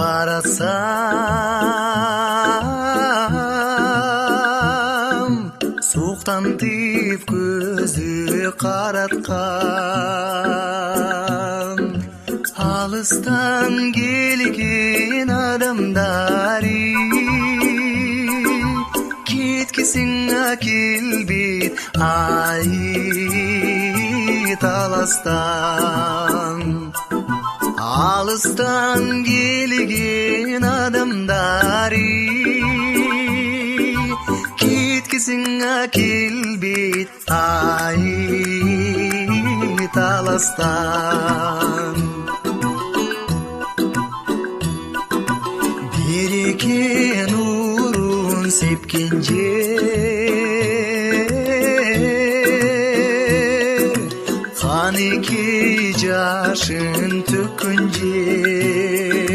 барасам суықтан тиіп көзі қаратқан алыстан келген адамдар кеткесің әкелбейді ай таластан алыстан келген адамдар кеткесің әкелбейді ай таластан береке нұрын сепкен жер қан 12 жашын төккөн жер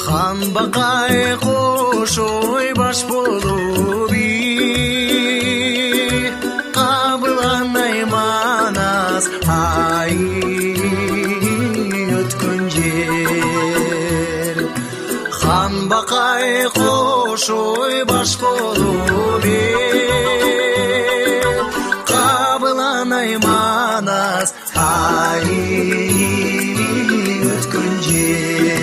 хан бакай кошой баш болуп кабыланай манас ай өткөн жер хан бакай кошой баш болуп кабыланай манас ай өткөн жер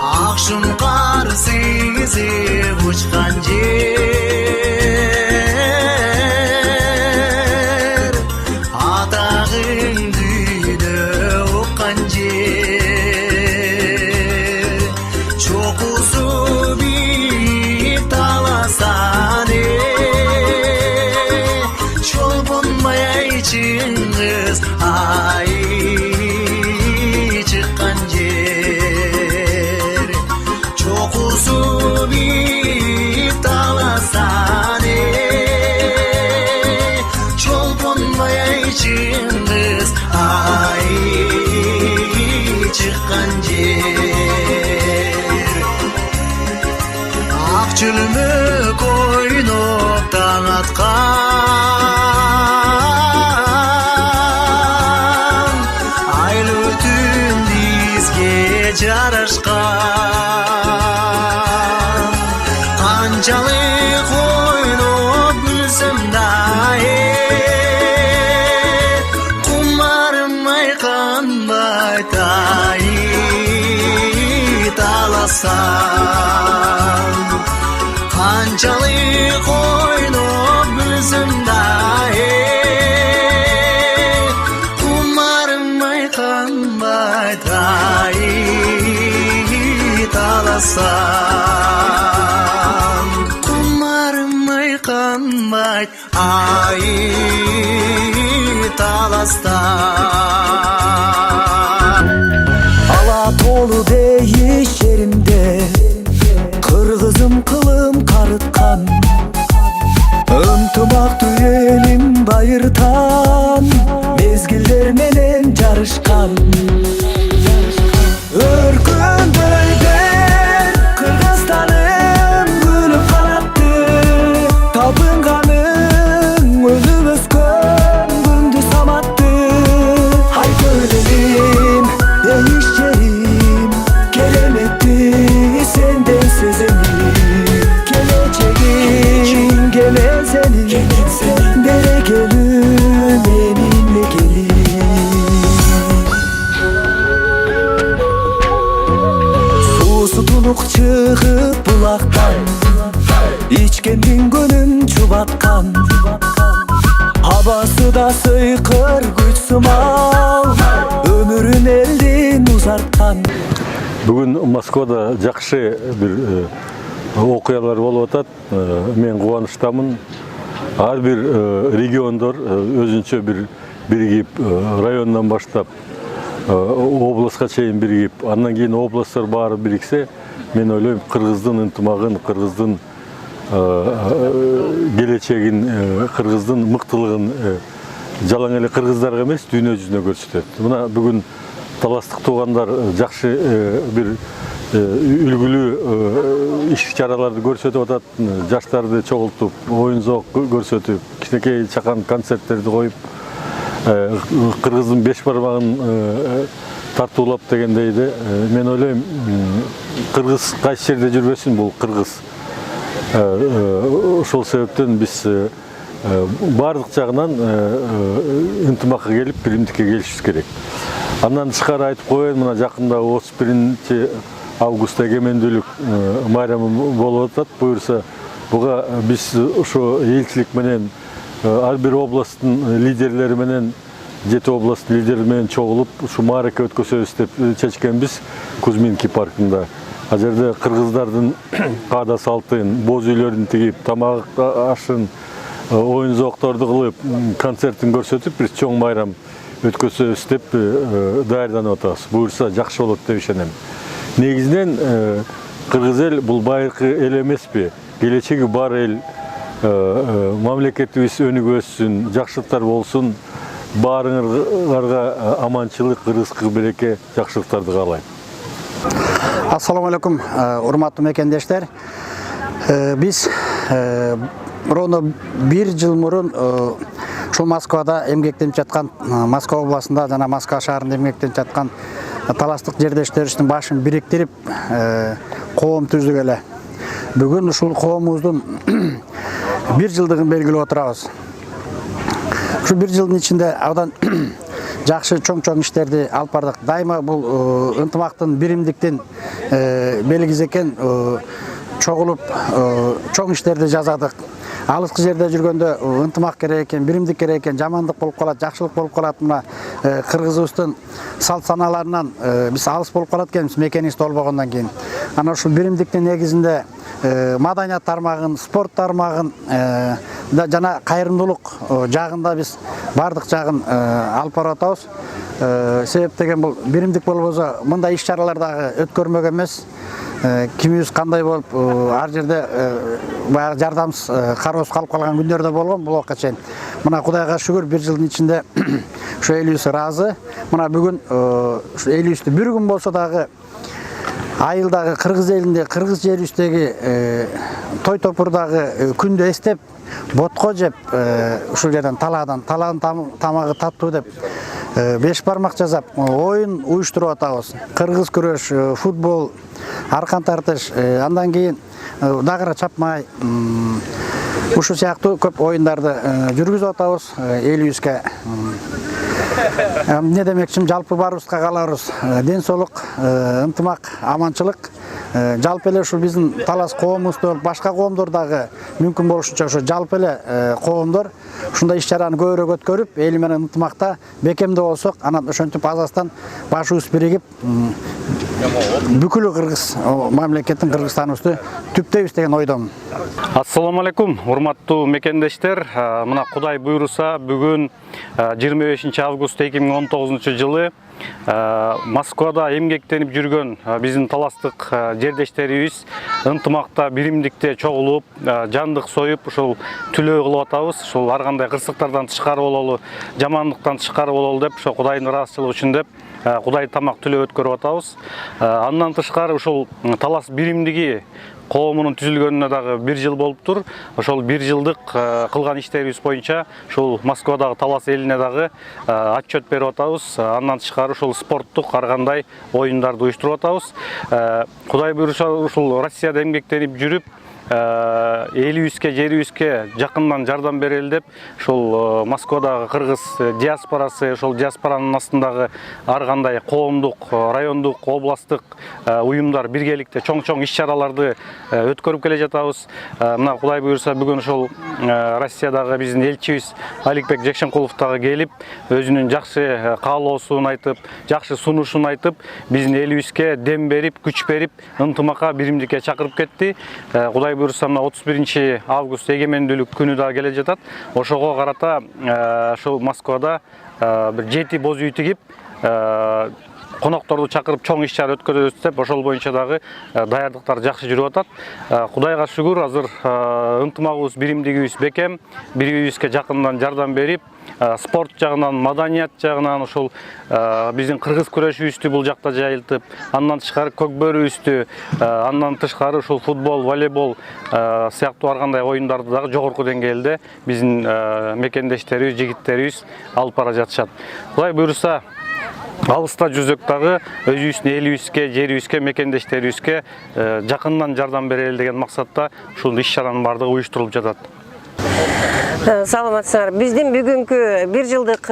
акшым кар сезип учкан жер атагыңды уккан жер чокусу бийик таласан чолбонмай чыңгыз ай чыккан жер чокусу бийик таласан чолбонмай чыңгыз ай чыккан жер ак чүлмөк ойноп таң аткан айлуу түн бизге жарашкан канчалык ойноп күлсөм да кумарым айканбайт ай таласам канчалык ойноп күлсөм да кумарым айканбайт ай таласам кумарым айканбайт ай таластан ала толу дейиш жеримде кыргызым кылым карыткан ынтымактуу элим байыртан мезгилдер менен жарышкан өркүндөйдөн кыргызстаным күлүп канатты табынганың өнүп өскөн күндү саматты айкөл элим дейиш жерим кереметти сенден сеземин келечегим кемен сенин берекелүү менин келин суусу тунук чыгып булактан ичкендин көнүн чубаткан абасы да сыйкыр күч сымал өмүрүн элдин узарткан Бүгін Москвада жақсы бір окуялар болуп атат. Мен кубанычтамын. Ар бир региондор өзүнчө бир биригип райондан баштап областка чейин биригип, андан кийин областтар баары бириксе, мен ойлойм кыргыздын ынтымагын, кыргыздын келечегин, кыргыздын мыктылыгын жалаң эле кыргыздарга эмес, дүйнө жүзүнө көрсөтөт. Мына бүгүн таластык туугандар жакшы бир үлгүлүү иш-чараларды көрсөтүп атат. Жаштарды чогултуп, оюн зоок көрсөтүп, кичинекей чакан концерттерди коюп, кыргыздын беш бармагын тартуулап дегендейди. Мен ойлойм, кыргыз кайсы жерде жүрбөсүн, бул кыргыз. Ошол себептен биз бардык жагынан ынтымакка келип, биримдикке келишибиз керек. Андан тышкары айтып коеюн, мына жакында 31 августта эгемендүүлүк майрамы болуп атат. Буюрса, буга биз ошо элчилик менен ар бир областтын лидерлери менен, 7 областтын лидерлери менен чогулуп, ушу маараке өткөзөбүз деп чечкенбиз Кузьминки паркында. Ал жерде кыргыздардын каада салтын, боз үйлөрүн тигип, тамак ашын, оюн зоокторду кылып, концертин көрсөтүп, бир чоң майрам өткөзөбүз деп даярданып атабыз. Буюрса жакшы болот деп ишенем. Негизинен кыргыз эл бул байыркы эл эмеспи? Келечеги бар эл, мамлекетибиз өнүгүп өссүн, жакшылыктар болсун. Баарыңарга аманчылык, рызкы, береке, жакшылыктарды каалайм. Ассаламу алейкум, урматтуу мекендештер. Биз ровно 1 жыл мурун ушул Москвада эмгектенип жаткан, Москва областында жана Москва шаарында эмгектенип жаткан таластык жердештерибиздин башын бириктирип коом түздүк эле. Бүгүн ушул коомубуздун 1 жылдыгын белгилеп отурабыз. Ушул 1 жылдын ичинде абдан жакшы чоң иштерди алып бардык. Дайыма бул ынтымактын, биримдиктин белгиси экен. Чогулуп чоң иштерди жасадык. Алыскы жерде жүргөндө ынтымак керек экен, биримдик керек экен, жамандык болуп калат, жакшылык болуп калат. Мына кыргызыбыздын салт саналарынан биз алыс болуп калат экенбиз мекенибиз толбогондон кийин. Ана ушул биримдиктин негизинде маданият тармагын, спорт тармагын жана кайрымдуулук жагында биз бардык жагын алып барып атабыз. Себеп деген бул биримдик болбосо мындай иш-чаралар дагы өткөрмөк эмес. Кимибиз кандай болуп ар жерде баягы жардамсыз кароосуз калып калган күндөр да болгон бул убакка чейин. Мына Кудайга шүгүр 1 жылдын ичинде ушу элибиз ыраазы. Мына бүгүн ушу элибизди бир күн болсо дагы айылдагы кыргыз элинде, кыргыз жерибиздеги той топурдагы күндү эстеп, ботко жеп, ушул жерден талаадын тамагы таттуу деп 5 бармак жасап оюн уюштуруп атабыз. Кыргыз күрөш, футбол, аркан тартыш, андан кийин дагыра чапмай, ушул сыяктуу көп оюндарды жүргүзүп атабыз элибизге. Не демекчим, жалпы баарыбызга кааларыбыз ден соолук, ынтымак, аманчылык. Жалпы эле ушул биздин талас коомубузда башка коомдор дагы мүмкүн болушунча ошо жалпы эле коомдор ушундай иш-чараны көбүрөөк өткөрүп, эли менен ынтымакта бекемде болсок, анан ошентип азастан башыбыз биригип бүкүл кыргыз мамлекеттин, Кыргызстаныбызды түптөйбүз деген ойдомун. Ассаламу алейкум, урматтуу мекендештер. Мына Кудай буйруса, бүгүн 25 август 2019 жылы Москвада эмгектенип жүргөн биздин таластык жердештерибиз ынтымакта, биримдикте чогулуп, жандык союп, ушул түлөө кылып атабыз. Ушул ар кандай кырсыктардан тышкары бололу, жамандыктан тышкары бололу деп, ошо Кудайдын ыраазычылыгы үчүн деп Кудай тамак түлөө өткөрүп атабыз. Андан тышкары ушул талас биримдиги коомунун түзүлгөнүнө дагы 1 жыл болуптур. Ошол 1 жылдык кылган иштерибиз боюнча ушул Москвадагы талас элине дагы отчет берип атабыз. Андан тышкары ушул спорттук ар кандай оюндарды уюштуруп атабыз. Кудай буйруса ушул Россияда эмгектенип жүрүп, элибизге, жерибизге жакындан жардам берели деп, ушул Москвадагы кыргыз диаспорасы, ушул диаспоранын астындагы ар кандай коомдук, райондук, областтык уюмдар биргеликте чоң иш-чараларды өткөрүп келе жатабыз. Мына Кудай буйруса бүгүн ушул Россиядагы биздин элчибиз Аликбек Жекшенкулов дагы келип, өзүнүн жакшы каалоосун айтып, жакшы сунушун айтып, биздин элибизге дем берип, күч берип, ынтымакка, биримдикке чакырып кетти. Кудай буйруса 31 август эгемендүүлүк күнү да келе жатат. Ошого карата ошол Москвада бир 7 боз үй тигип, конокторду чакырып чоң иш-чара өткөрөбүз деп, ошол боюнча дагы даярдыктар жакшы жүрүп атат. Кудайга шүгүр, азыр ынтымагыбыз, биримдигибиз бекем, бири-бирибизге жакындан жардам берип, спорт жагынан, маданият жагынан ушул биздин кыргыз күрөшүбүздү бул жакта жайылтып, андан тышкары көкбөрүбүздү, андан тышкары ушул футбол, волейбол сыяктуу ар кандай оюндарды дагы жогорку деңгээлде биздин мекендештерибиз, жигиттерибиз алып бара жатышат. Кудай буйруса, алыста жүрсөк дагы өзүбүздүн элибизге, жерибизге, мекендештерибизге жакындан жардам берели деген максатта ушул иш-чаранын бардыгы уюштурулуп жатат. Саламатсыздар. Биздин бүгүнкү 1 жылдык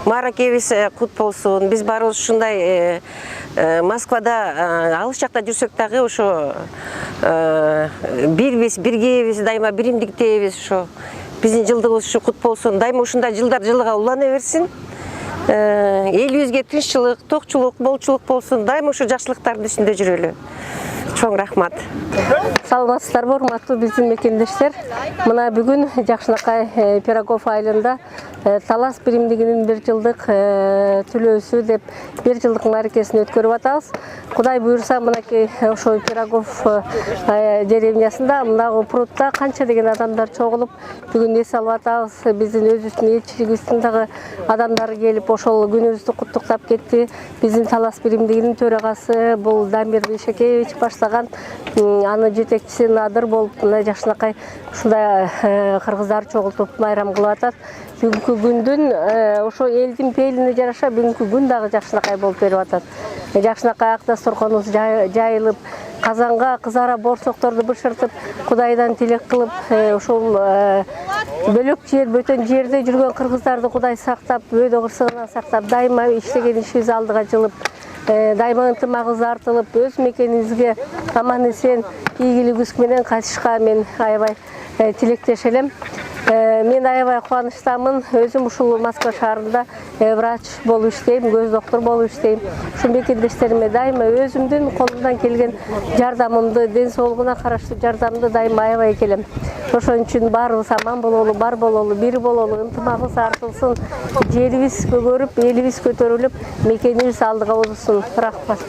мааракебиз кут болсун. Биз баарыбыз ушундай Москвада алыс жакта жүрсөк дагы ошо бирбиз, биргебиз, дайыма биримдиктебиз. Ошо биздин жылдыгыбыз ушу кут болсун. Дайыма ушундай жылдар жылга улана берсин. Элибизге тынччылык, токчулук, болчулук болсун. Дайыма ушу жакшылыктардын үстүндө жүрөлү. чоң рахмат. Саламатсыздарбы, урматтуу биздин мекендештер. Мына бүгүн Жакшынакай Пирогов айылында талас биримдигинин 1 жылдык төлөөсү деп 1 жылдык мааракесин өткөрүп атабыз. Кудай буйрса, мынакей ошо Пирогов деревнясында, мына прутта канча деген адамдар чогулуп, бүгүн эс алып атабыз. Биздин өзүбүздүн элчилигибиздин дагы адамдары келип ошол күнүбүздү куттуктап кетти. Биздин талас биримдигинин төрагасы бул Дамир Бейшекеевич баштаган, аны жетекчиси Надыр болуп, мына Жакшынакай ушундай кыргыздар чогултуп майрам кылып атат. Бүгүнкү күндүн ошо элдин пейилине жараша бүгүнкү күн дагы Жакшынакай болуп берип атат. Жакшынакай ак дасторконубуз жайылып, казанга кызара борсокторду бышыртып, Кудайдан тилек кылып, ошол бөлөк жер, бөтөн жерде жүргөн кыргыздарды Кудай сактап, өйдө кырсыгынан сактап, дайыма иштеген ишибиз алдыга жылып, дайыма ынтымагыбыз артылып, өз мекенибизге аман эсен ийгилик менен кайтышка мен аябай тилектеш элем. Мен аябай кубанычтамын. Өзүм ушул Москва шаарында врач болуп иштейм, көз доктор болуп иштейм. Ушул мекендештериме дайыма өзүмдүн колумдан келген жардамымды, ден соолугуна караштуу жардамды дайыма аябай келем. Ошон үчүн баарыбыз аман бололу, бар бололу, бир бололу, ынтымагыбыз артылсын, жерибиз көгөрүп, элибиз көтөрүлүп, мекенибиз алдыга озулсун. Рахмат.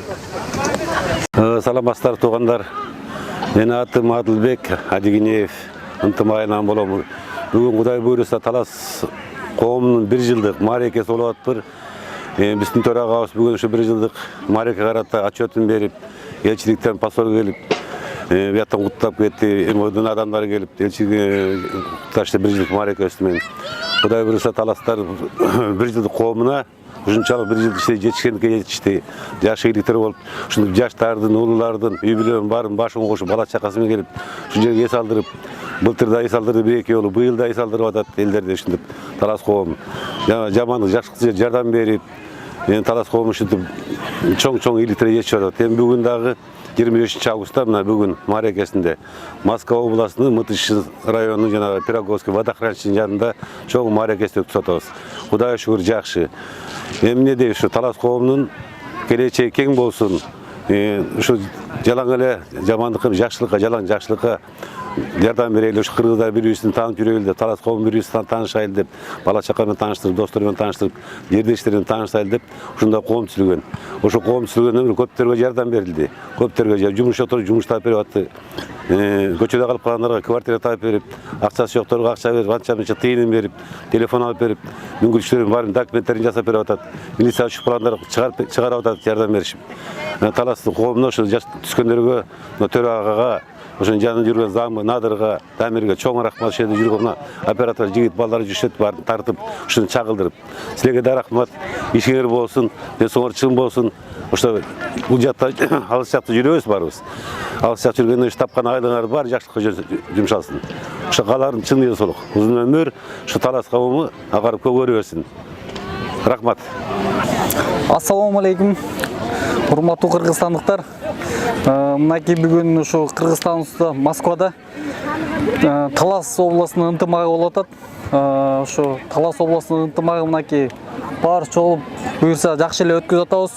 Саламатсыздар туугандар. Менин атым Адылбек Адигинеев. Ынтымагынан болом. Бүгүн Кудай буйруса талас коомунун 1 жылдык мааракеси болуп атпыр. Биздин төрагабыз бүгүн ушу 1 жылдык мааракеге карата отчетун берип, элчиликтен посол келип, бияттан куттап кетти. МОдун адамдары келип, элчиликке кутташты 1 жылдык мааракеси менен. Кудай буйруса таластар 1 жылдык коомуна ушунчалык 1 жыл иштей жетишкендикке жетишти. Жаш ийгиликтер болуп, ушундук жаштардын, улуулардын, үй бүлөнүн баарын башын кошуп, бала чакасы менен келип, ушул жерге эс алдырып, былтыр да эс алдырды, 1-2 жолу, быйыл да эс алдырып атат элдерде ушинтип талас коом. Жамандык жакшы жардам берип, талас коом ушинтип чоң ийгиликтер жетишип атат. Бүгүн дагы 25 августта мына бүгүн мааракесинде Москва областынын Мытыш районунун жана Пироговский водохранилищенин жанында чоң мааракеси өткүзүп атабыз. Кудайга шүгүр жакшы. Эмне дейм, ушу талас коомунун келечеги кең болсун. Ушу жалаң эле жамандыкка, жакшылыкка, жалаң жакшылыкка жардам берели, ушу кыргыздар бири-бирибизин таанып жүрөлү деп, талас коом бири-бирибизин таанышайлы деп, бала чака менен тааныштырып, достор менен тааныштырып, жердештер менен тааныштайлы деп, ушундай коом түзүлгөн. Ошо коом түзүлгөндөн кийин көптөргө жардам берилди. Көптөргө жумуш жокторго жумуш таап берип атты. Көчөдө калып калгандарга квартира таап берип, акчасы жокторго акча берип, анча-мынча тыйынын берип, телефон алып берип, мүмкүнчүлүктөрүн баарын документтерин жасап берип атат. Милиция учуп калгандар чыгарып атат жардам беришип. Таластын коомуна ошо түскөндөргө, төрагага, ошонун жанында жүргөн замы Надырга, Дамирге чоң рахмат. Ошол жерде жүргөн оператор жигит балдары жүрүшөт, баарын тартып, ушуну чагылдырып. Силерге да рахмат. Ишиңер болсун, ден чың болсун. Ошо бул жакта алыс жакта жүрөбүз барыбыз. Алыс жакта жүргөндөн тапкан айлыгыңар бар жакшылыкка жумшалсын. Ошо каларын чын ден соолук, узун өмүр, ушу талас коому агарып көгөрө берсин. Рахмат. Ассаламу алейкум. Урматтуу кыргызстандыктар. Мынакей бүгүн ушу Кыргызстаныбызда Москвада Талас областынын ынтымагы болуп атат. Ошо Талас областынын ынтымагы мынакей баары чогулуп буюрса жакшы эле өткүзүп атабыз.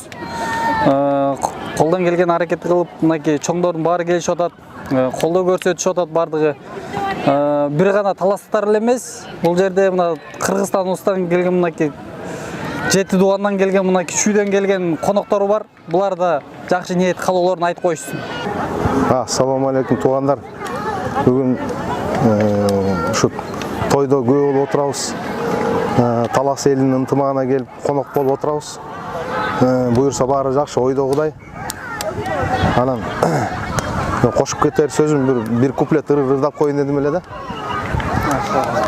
Колдон келген аракет кылып, мынакей чоңдордун баары келишип атат. Колдоо көрсөтүшүп атат бардыгы. Бир гана таластар эле эмес, бул жерде мына Кыргызстаныбыздан келген мынакей 7 дуандан келген мына кичүүдөн келген коноктору бар. Булар да жакшы ниет каалоолорун айтып коюшсун. Ассаламу алейкум туугандар. Бүгүн ушу тойдо күбө болуп отурабыз. Талас элинин ынтымагына келип конок болуп отурабыз. Буюрса баары жакшы, ойдо Кудай. Анан кошуп кетер сөзүм бир куплет ырдап коюн дедим эле да.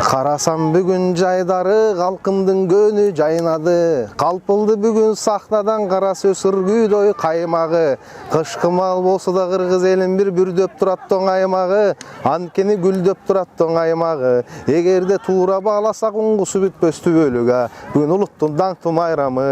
Карасам бүгүн жайдары, калкымдын көнү жайнады. Калпылды бүгүн сахнадан кара сөз ыргүйдөй каймагы. Кышкы мал болсо да кыргыз элин бир бүрдөп турат тоңаймагы. Анткени гүлдөп турат тоңаймагы. Эгерде туура бааласак уңгусу бүтпөс түбөлүгө. Бүгүн улуттун даңктуу майрамы.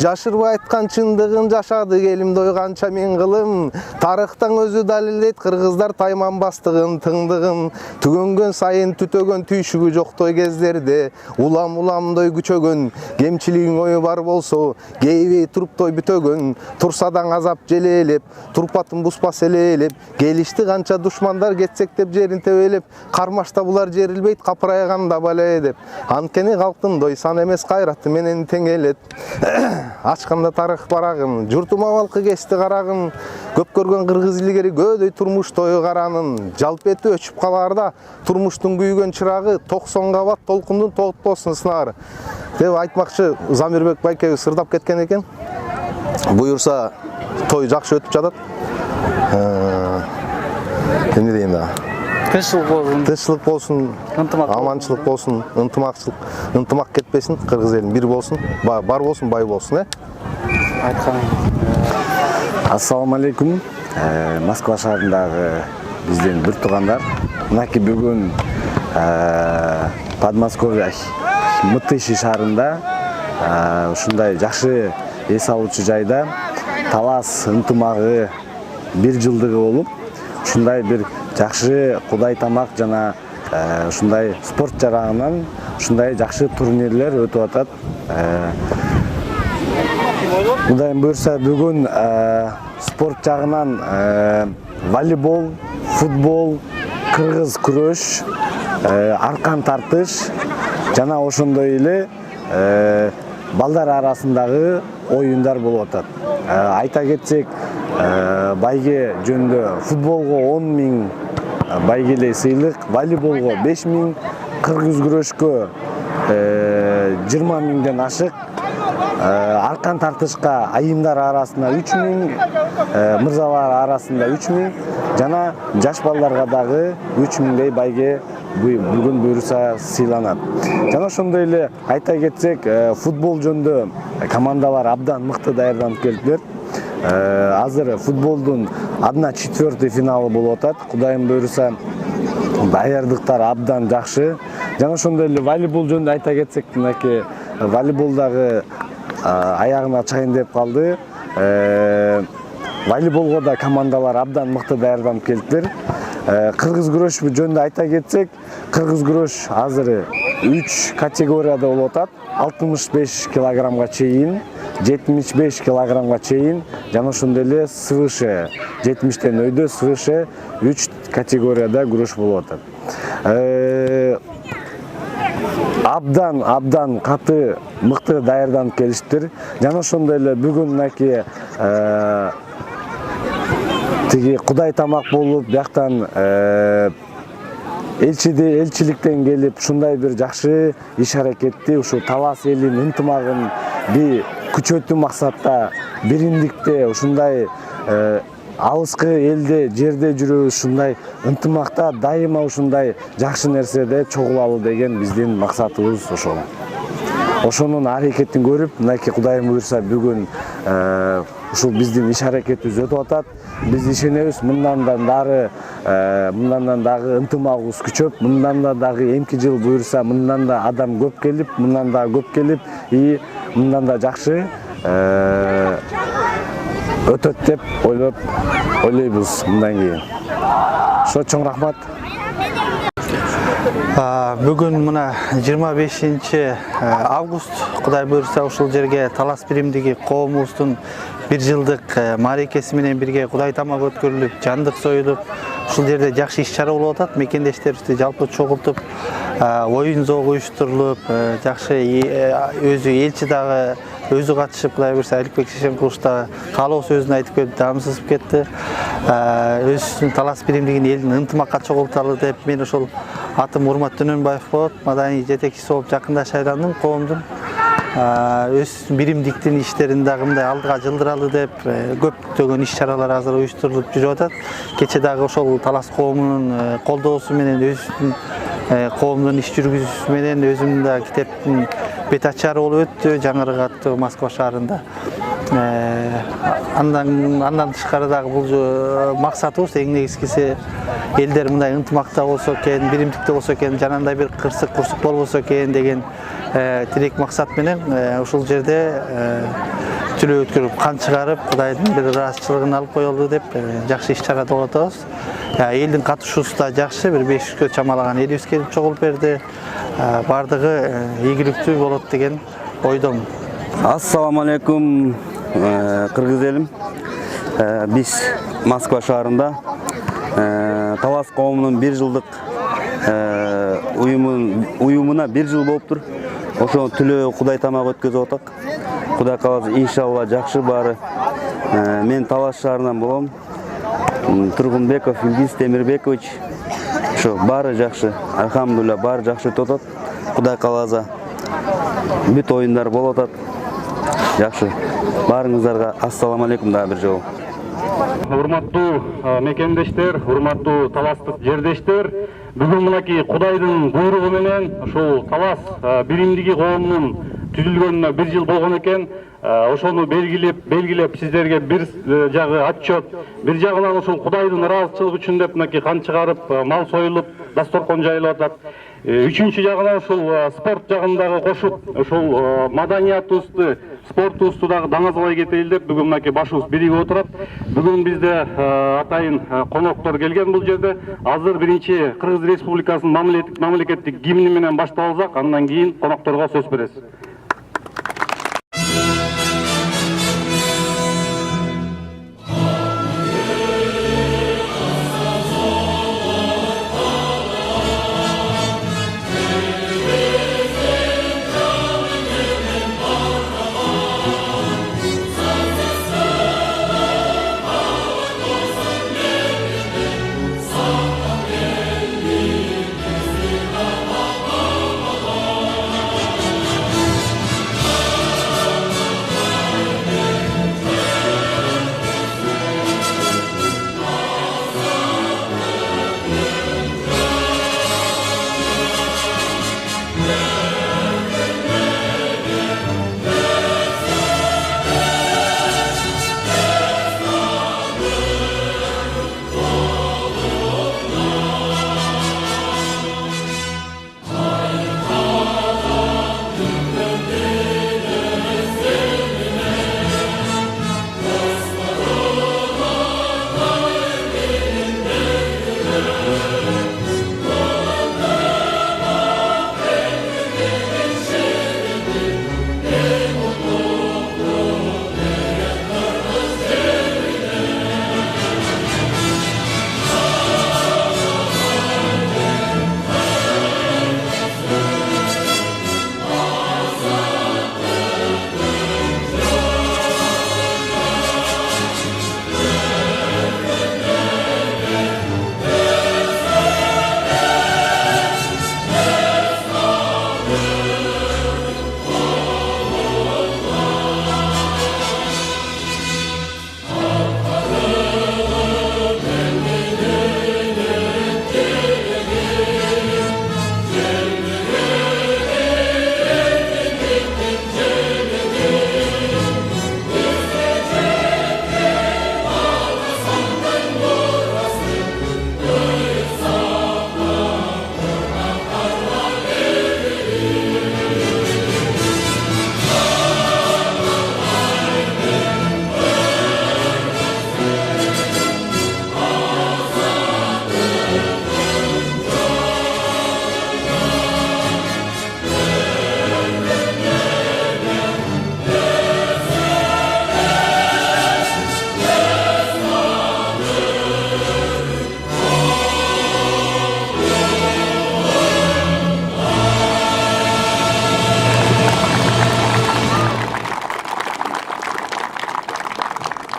Жашырбай айткан чындыгын жашады элим дойганча мен кылым. Тарыхтан өзү далилдейт кыргыздар тайманбастыгын, тыңдыгын. Түгөнгөн сайын түтө бүтөгөн түйшүгү жоктой кездерде уламдой күчөгөн кемчилигиң ою бар болсо кейбей туруптой бүтөгөн турсадан азап желелеп турпатын буспас элелеп келишти канча душмандар кетсек деп жерин тебелеп кармашта булар жерилбейт капырайганда бале деп анткени калктын дойсан эмес кайраты менен тең элет ачканда тарых барагын журтума балкы кести карагын көп көргөн кыргыз илгери көөдөй турмуштою каранын жалпети өчүп калаарда турмуштун күйгөн чырагы 90 кабат толкундун тоотпосун сынары деп айтмакчы Замирбек байкебиз сырдап кеткен экен. Буюрса той жакшы өтүп жатат. Эмне дейин да? Тынччылык болсун, аманчылык болсун, ынтымак кетпесин, кыргыз элин бир болсун, бар болсун, бай болсун, Ассаламу алейкум. Москва шаарындагы биздин бир туугандар. Мынакей бүгүн Подмосковье Мытыши шаарында ушундай жакшы эс алуучу жайда талас ынтымагы 1 жылдыгы болуп, ушундай бир жакшы кудай тамак жана ушундай спорт жарагынан ушундай жакшы турнирлер өтүп атат. Кудайым буйрса бүгүн спорт жагынан волейбол, футбол, кыргыз күрөш, аркан тартыш жана ошондой эле балдар арасындагы оюндар болуп атат. Айта кетсек, байге жөнүндө футболго 10 000 байгеле сыйлык, волейболго 5 000, кыргыз күрөшкө 20 000ден ашык, аркан тартышка айымдар арасында 3 000, мырзалар арасында 3 000 жана жаш балдарга дагы 3 000дей байге бүгүн буйруса сыйланат. Жана ошондой эле айта кетсек, футбол жөнүндө командалар абдан мыкты даярданып келиптир. Азыр футболдун 1/4 финалы болуп атат. Кудайым буйруса даярдыктар абдан жакшы. Жана ошондой эле волейбол жөнүндө айта кетсек, мынакей волейболдагы аягына чайын деп калды. Волейболго да командалар абдан мыкты даярданып келиптир. Кыргыз күрөш жөнүндө айта кетсек, кыргыз күрөш азыр 3 категорияда болуп атат. 65 килограммга чейин, 75 килограммга чейин жана ошондой эле свыше 70тен өйдө свыше 3 категорияда күрөш болуп атат. Абдан каты мыкты даярданып келиштир. Жана ошондой эле бүгүн мынакей тиги кудай тамак болуп, бияктан элчиликтен келип, ушундай бир жакшы иш аракетти, ушу талас элин ынтымагын бир күчөтүү максатта биримдикте ушундай алыскы элде, жерде жүрөбүз, ушундай ынтымакта дайыма ушундай жакшы нерседе чогулалы деген биздин максатыбыз ошол. Ошонун аракетин көрүп, мынакей кудайым буйрса бүгүн ушул биздин иш аракетибиз өтүп атат. Биз ишенебиз, мындан дагы ынтымагыбыз күчөп, мындан дагы эмки жыл буйрса, мындан да адам көп келип, мындан да көп келип, мындан да жакшы өтөт деп ойлойбуз мындан кийин. Ошо чоң рахмат. Бүгүн мына 25 август кудай буйрса ушул жерге талас биримдиги коомубуздун 1 жылдык мааракеси менен бирге кудай тамак өткөрүлүп, жандык союлуп, ушул жерде жакшы иш-чара болуп атат. Мекендештерибизди жалпы чогултуп, оюн зоог уюштурулуп, жакшы өзү элчи дагы өзү катышып, кудай буйрса Аликбек Шешенкулович да каалоо сөзүн айтып келип, дамсызып кетти. Өзүнүн талас биримдигин элдин ынтымакка чогулталы деп мен ошол атым Урмат Дөнөнбаев болот, маданий жетекчиси болуп жакында шайландым коомдун. Өз биримдиктин иштерин дагы мындай алдыга жылдыралы деп көптөгөн иш-чаралар азыр уюштурулуп жүрүп атат. Кече дагы ошол талас коомунун колдоосу менен өзүнүн коомдун иш жүргүзүүсү менен өзүмдүн да китептин бет ачары болуп өттү, Жаңырык аттуу Москва шаарында. Андан тышкары дагы бул максатыбыз эң негизгиси элдер мындай ынтымакта болсо экен, биримдикте болсо экен, жанагындай бир кырсык-курсук болбосо экен деген тилек максат менен ушул жерде түлөө өткөрүп кан чыгарып Кудайдын бир ыраазычылыгын алып коелду деп жакшы иш-чара кылып атабыз. Элдин катышуусу да жакшы, бир 500 чамалаган элибиз келип чогулуп берди. Бардыгы ийгиликтүү болот деген ойдомун. Ассаламу алейкум, кыргыз элим. Биз Москва шаарында Талас коомунун 1 жылдык уюмуна 1 жыл болуптур. Ошо түлөө Кудай тамак өткөзүп атак. Кудай кааласа, иншалла жакшы баары. Мен Талас шаарынан болом. Тургунбеков Илгиз Темирбекович. Ошо баары жакшы. Алхамдулилла, баары жакшы өтүп атат. Кудай кааласа, бүт оюндар болуп атат. Жакшы. Баарыңыздарга ассаламу алейкум дагы бир жолу. Урматтуу мекендештер, урматтуу таластык жердештер, бүгүн мынакей Кудайдын буйругу менен ушул Талас биримдиги коомунун түзүлгөнүнө 1 жыл болгон экен. Ошону белгилеп сиздерге бир жагы отчет, бир жагынан ушул Кудайдын ыраазычылыгы үчүн деп мынакей кан чыгарып, мал союлуп, дасторкон жайылып атат. Үчүнчү жагынан ушул спорт жагындагы кошуп, ушул маданиятыбызды, спортубузду дагы даңазалай кетели деп бүгүн мынакей башыбыз биригип отурат. Бүгүн бизде атайын коноктор келген бул жерде. Азыр биринчи Кыргыз Республикасынын мамлекеттик гимни менен башталсак, андан кийин конокторго сөз бересиз.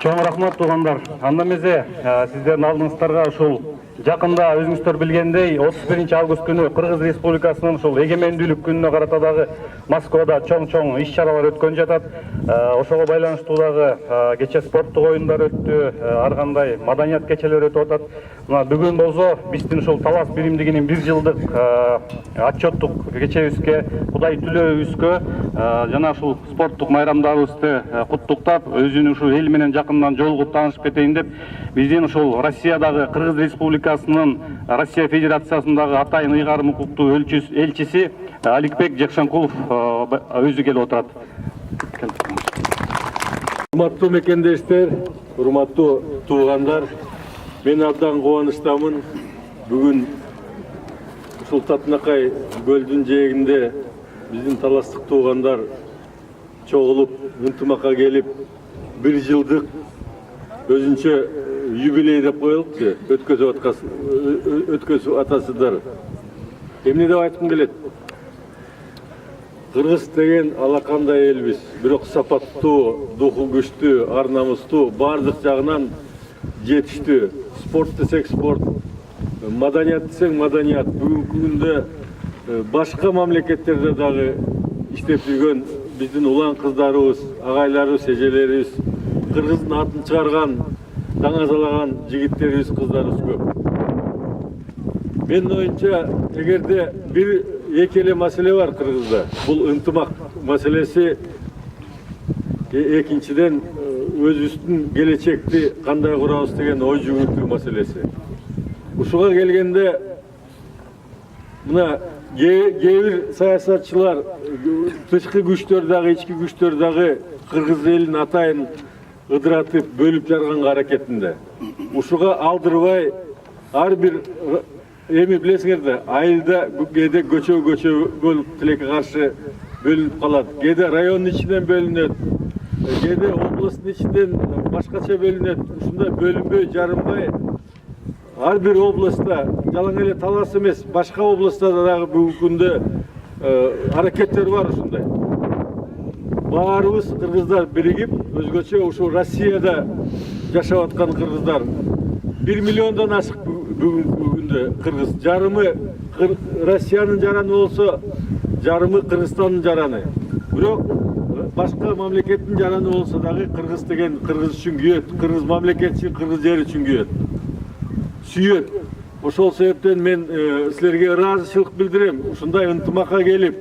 Чоң рахмат туугандар. Анда эмесе сиздердин алдыңыздарга ушул жакында өзүңүздөр билгендей 31 август күнү Кыргыз Республикасынын ушул эгемендүүлүк күнүнө карата дагы Москвада чоң иш-чаралар өткөн жатат. Ошого байланыштуу дагы кече спорттук оюндар өттү, ар кандай маданият кечелери өтүп атат. Мына бүгүн болсо биздин ушул Талас биримдигинин 1 жылдык отчеттук кечебизге, Кудай түлөөбүзгө жана ушул спорттук майрамдарыбызды куттуктап, өзүнүн ушул эл менен жакындан жолугуп таанышып кетейин деп, биздин ушул Россиядагы Кыргыз Республикасынын Россия Федерациясындагы атайын ыйгарым укуктуу элчиси Аликбек Жакшанкулов өзү келип отурат. Урматтуу мекендештер, урматтуу туугандар, мен абдан кубанычтамын. Бүгүн ушул Татынакай көлдүн жээгинде биздин таластык туугандар чогулуп, ынтымакка келип, 1 жылдык өзүнчө юбилей деп коелукчу, өткөзүп атасыздар. Эмне деп айткым келет? Кыргыз деген алакандай элбиз, бирок сапаттуу, духу күчтүү, ар намыстуу, бардык жагынан жетиштүү. Спорт десек спорт, маданият десек маданият. Бүгүнкү күндө башка мамлекеттерде дагы иштеп жүргөн биздин улан кыздарыбыз, агайларыбыз, эжелерибиз, кыргыздын атын чыгарган, даңазалаган жигиттерибиз, кыздарыбыз көп. Менин оюмча, эгерде бир эки эле маселе бар Кыргызда. Бул ынтымак маселеси, экинчиден өзүбүздүн келечекти кандай курабыз деген ой жүгүртүү маселеси. Ушуга келгенде мына кээ бир саясатчылар, тышкы күчтөр дагы, ички күчтөр дагы кыргыз элин атайын ыдыратып, бөлүп жарганга аракетинде. Ушуга алдырбай ар бир эми билесиңер да, айылда кээде көчө болуп тилекке каршы бөлүнүп калат. Кээде райондун ичинен бөлүнөт, кээде областтын ичинен башкача бөлүнөт. Ушундай бөлүнбөй, жарынбай ар бир областта, жалаң эле Талас эмес, башка областтарда дагы бүгүнкү күндө аракеттер бар ушундай. Баарыбыз кыргыздар биригип, өзгөчө ушу Россияда жашап аткан кыргыздар 1 миллиондон ашык бүгүнкү күндө кыргыз. Жарымы Россиянын жараны болсо, жарымы Кыргызстандын жараны. Бирок башка мамлекеттин жараны болсо дагы кыргыз деген кыргыз үчүн күйөт, кыргыз мамлекет үчүн, кыргыз жер үчүн күйөт. Сүйөт. Ошол себептен мен силерге ыраазычылык билдирем. Ушундай ынтымакка келип,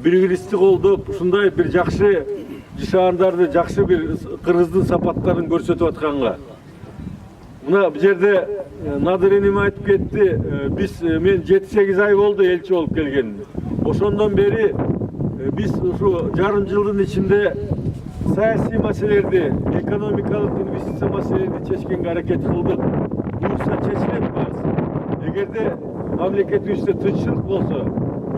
бири-бирибизди колдоп, ушундай бир жакшы жашаандарды, жакшы бир кыргыздын сапаттарын көрсөтүп атканга. Мына бу жерде Надыр энем айтып кетти, мен 7-8 ай болду элчи болуп келген. Ошондон бери биз ушу жарым жылдын ичинде саясий маселелерди, экономикалык инвестиция маселелерди чечкенге аракет кылдык. Буюрса чечилет баарысы. Эгерде мамлекетибизде тынччылык болсо,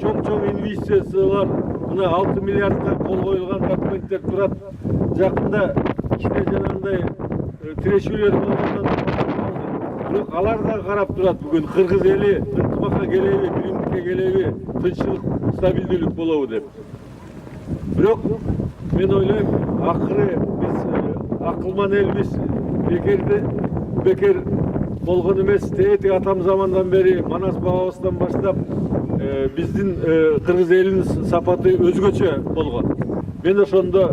чоң инвестициялар, мына 6 миллиардга кол коюлган документтер турат. Жакында кичине жанагындай тирешүүлөр болгондон бирок алар да карап турат. Бүгүн кыргыз эли ынтымакка келеби, биримдикке келеби, тынччылык, стабилдүүлүк болобу деп. Бирок мен ойлойм, акыры биз акылман элбиз, бекер болгон эмес. Тээти атам замандан бери, Манас бабабыздан баштап биздин кыргыз элинин сапаты өзгөчө болгон. Мен ошондо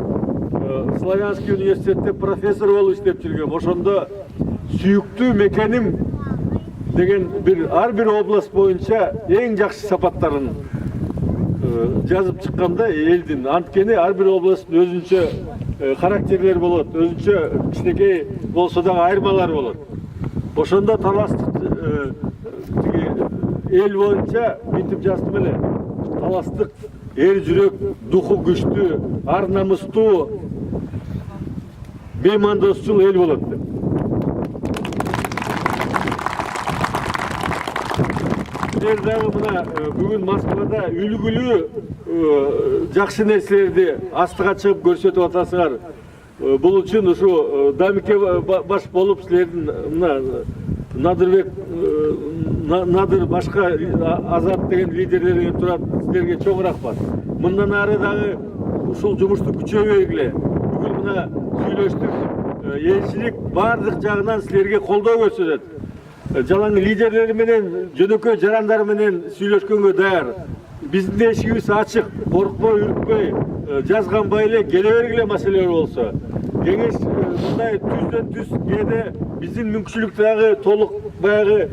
Славянский университетте профессор болуп иштеп жүргөм. Ошондо сүйүктүү мекеним деген ар бир область боюнча эң жакшы сапаттарын жазып чыкканда элдин. Анткени ар бир областтын өзүнчө характерлери болот, өзүнчө кичинекей болсо дагы айырмалар болот. Ошондо таластык эл боюнча мынтип жаздым эле. Таластык эр жүрөк, духу күчтүү, ар намыстуу, меймандосчул эл болот деп. Силер дагы мына бүгүн Москвада үлгүлүү жакшы нерселерди астыга чыгып көрсөтүп атасыңар. Бул үчүн ушу Дамике баш болуп силердин мына Надыр башка Азат деген лидерлерге турат, силерге чоң рахмат. Мындан ары дагы ушул жумушту күчөйгүлө. Бүгүн мына сүйлөштүк, элчилик бардык жагынан силерге колдоо көрсөтөт. Жалаң лидерлери менен, жөнөкөй жарандар менен сүйлөшкөнгө даяр. Биздин эшигибиз ачык, коркпой, үркпөй, жазганбай эле келе бергиле маселелер болсо. Кеңеш мындай түздөн-түз кээде биздин мүмкүнчүлүк дагы толук баягы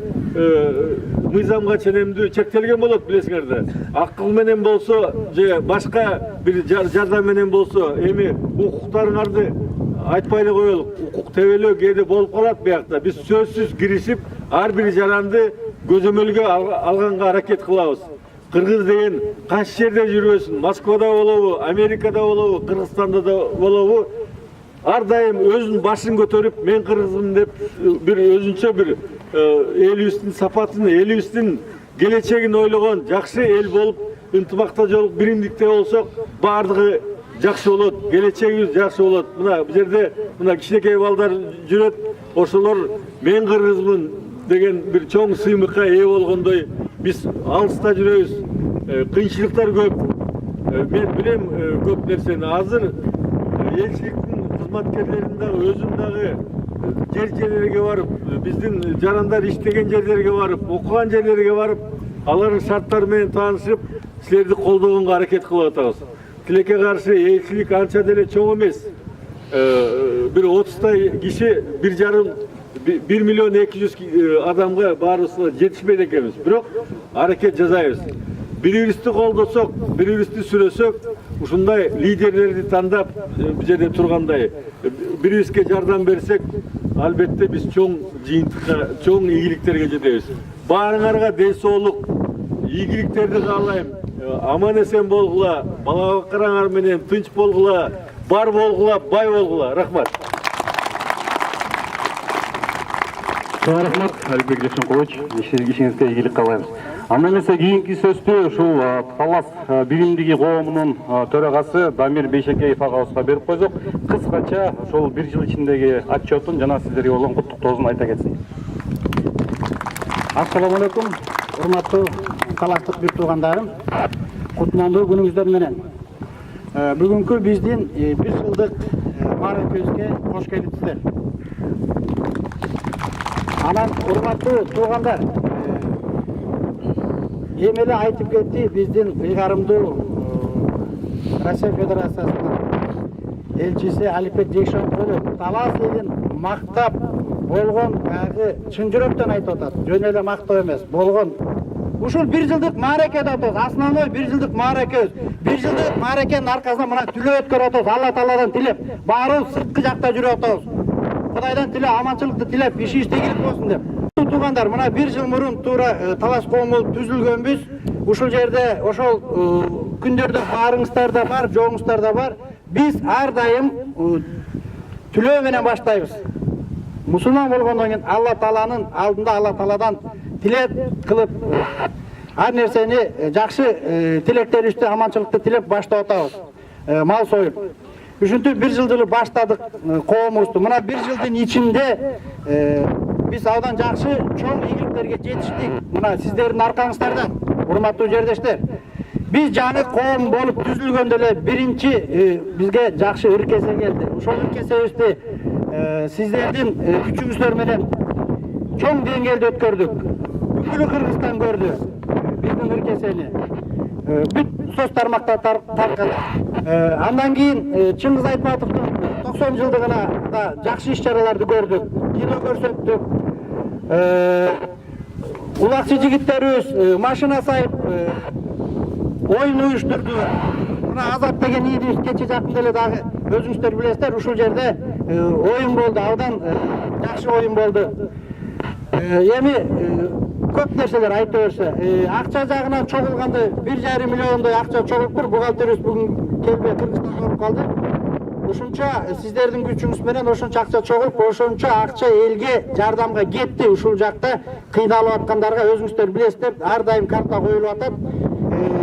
мыйзамга ченемдүү чектелген болот, билесиңер да. Акыл менен болсо же башка бир жардам менен болсо, эми укуктарыңарды айтпай эле коелук. Укук тебелөө кээде болуп калат биякта. Биз сөзсүз киришип, ар бир жаранды көзөмөлгө алганга аракет кылабыз. Кыргыз деген кайсы жерде жүрбөсүн, Москвада болобу, Америкада болобу, Кыргызстанда да болобу, ар дайым өзүнүн башын көтөрүп мен кыргызмын деп бир өзүнчө бир элибиздин сапатын, элибиздин келечегин ойлогон жакшы эл болуп, ынтымакта жолуп, биримдикте болсок, баардыгы жакшы болот, келечегибиз жакшы болот. Мына бул жерде мына кичинекей балдар жүрөт, ошолор мен кыргызмын деген бир чоң сыймыкка ээ болгондой биз алыста жүрөбүз. Кыйынчылыктар көп. Мен билем көп нерсени. Азыр элчиликтин кызматкерлерин дагы өзүн дагы жерлерге барып, биздин жарандар иштеген жерлерге барып, окуган жерлерге барып, алардын шарттары менен таанышып, силерди колдогонго аракет кылып атабыз. Тилекке каршы элчилик анча деле чоң эмес. Бир 30 киши 1,5 миллион 200 адамга баарыбызга жетишпейт экенбиз. Бирок аракет жасайбыз. Бири-бирибизди колдосок, бири-бирибизди сүрөсөк, ушундай лидерлерди тандап, бул жерде тургандай, бири-бирибизге жардам берсек, албетте биз чоң жыйынтыкка, чоң ийгиликтерге жетебиз. Баарыңарга ден соолук, ийгиликтерди каалайм. Аман эсен болгула, бала караңар менен тынч болгула, бар болгула, бай болгула. Рахмат. Рахмат, Алибек Жашынкович, ишиңизге ийгилик каалайбыз. Андан эсе кийинки сөздү ушул Талас биримдиги коомунун төрагасы Дамир Бейшекеев агабызга берип койсок, кыскача ошол бир жыл ичиндеги отчетун жана сиздерге болгон куттуктоосун айта кетсин. Ассаламу алейкум, урматтуу таластык бир туугандарым. Кутмандуу күнүңүздөр менен. Бүгүнкү биздин бир жылдык мааракебизге кош келипсиздер. Анан урматтуу туугандар, эмеле айтып кетти биздин ыйгарымдуу Россия Федерациясынын элчиси Алибек Жейшенкулов Талас элин мактап болгон баягы чын жүрөктөн айтып атат. Жөн эле мактоо эмес, болгон. Ушул бир жылдык маараке деп атабыз. Основной бир жылдык мааракебиз. Бир жылдык мааракенин аркасынан мына түлөө өткөрүп атабыз. Алла Тааладан тилеп, баарыбыз сырткы жакта жүрүп атабыз. Кудайдан тилеп, аманчылыкты тилеп, ишибиз тегилип болсун деп. Туугандар, мына бир жыл мурун туура Талас коому түзүлгөнбүз. Ушул жерде ошол күндөрдө баарыңыздар да бар, жоңуздар да бар. Биз ар дайым түлөө менен баштайбыз. Мусулман болгондон кийин Алла Тааланын алдында Алла Тааладан тилеп кылып, ар нерсени жакшы тилектерибизди, аманчылыкты тилеп баштап атабыз. Мал союп. Ушинтип бир жылды баштадык коомубузду. Мына бир жылдын ичинде биз абдан жакшы чоң ийгиликтерге жетиштик. Мына сиздердин аркаңыздардан, урматтуу жердештер. Биз жаңы коом болуп түзүлгөндө эле биринчи бизге жакшы ыркесе келди. Ошол ыркесебизди сиздердин күчүңүздөр менен чоң деңгээлде өткөрдүк. Бүкүл Кыргызстан көрдү биздин ыркесени. Бүт соц тармакта таркады. Андан кийин Чыңгыз Айтматовдун 90 жылдыгына да жакшы иш-чараларды көрдүк. Кино көрсөттүк. Улакчы жигиттерибиз машина сайып оюн уюштурду. Мына Азат деген ийдибиз кече жакында эле дагы өзүңүздөр билесиздер, ушул жерде оюн болду, абдан жакшы оюн болду. Эми көп нерселер айта берсе, акча жагынан чогулганда 1,5 миллиондой акча чогулуптур. Бухгалтерибиз бүгүн келбей Кыргызстанда болуп калды. Ошончо сиздердин күчүңүз менен ошончо акча чогулуп, ошончо акча элге жардамга кетти. Ушул жакта кыйналып аткандарга өзүңүздөр билесиздер, ар дайым карта коюлуп атат.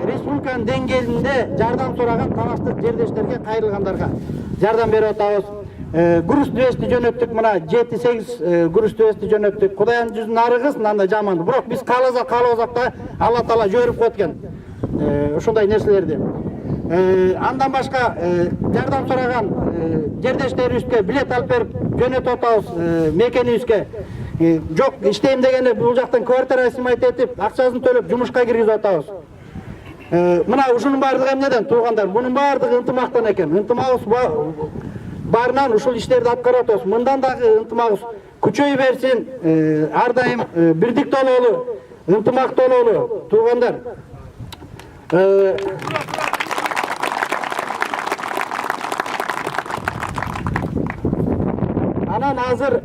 Республиканын деңгээлинде жардам сураган таластык жердештерге, кайрылгандарга жардам берип атабыз. Груз двести жөнөттүк, мына 7-8 груз двести жөнөттүк. Кудайдын жүзүн арыгыз, анда жаман. Бирок биз кааласак да Алла Таала жиберип коет экен. Ошондой нерселерди. Андан башка жардам сураган жердештерибизге билет алып берип жөнөтүп атабыз мекенибизге. Жок, иштейм дегенде бул жактан квартира сымайт этип, акчасын төлөп жумушка киргизип атабыз. Мына ушунун баардыгы эмнеден туугандар? Бунун баардыгы ынтымактан экен. Ынтымагыбыз барынан ушул иштерди аткарып атабыз. Мындан дагы ынтымагыбыз күчөй берсин. Ар дайым бирдикте бололу, ынтымакта бололу туугандар. Анан азыр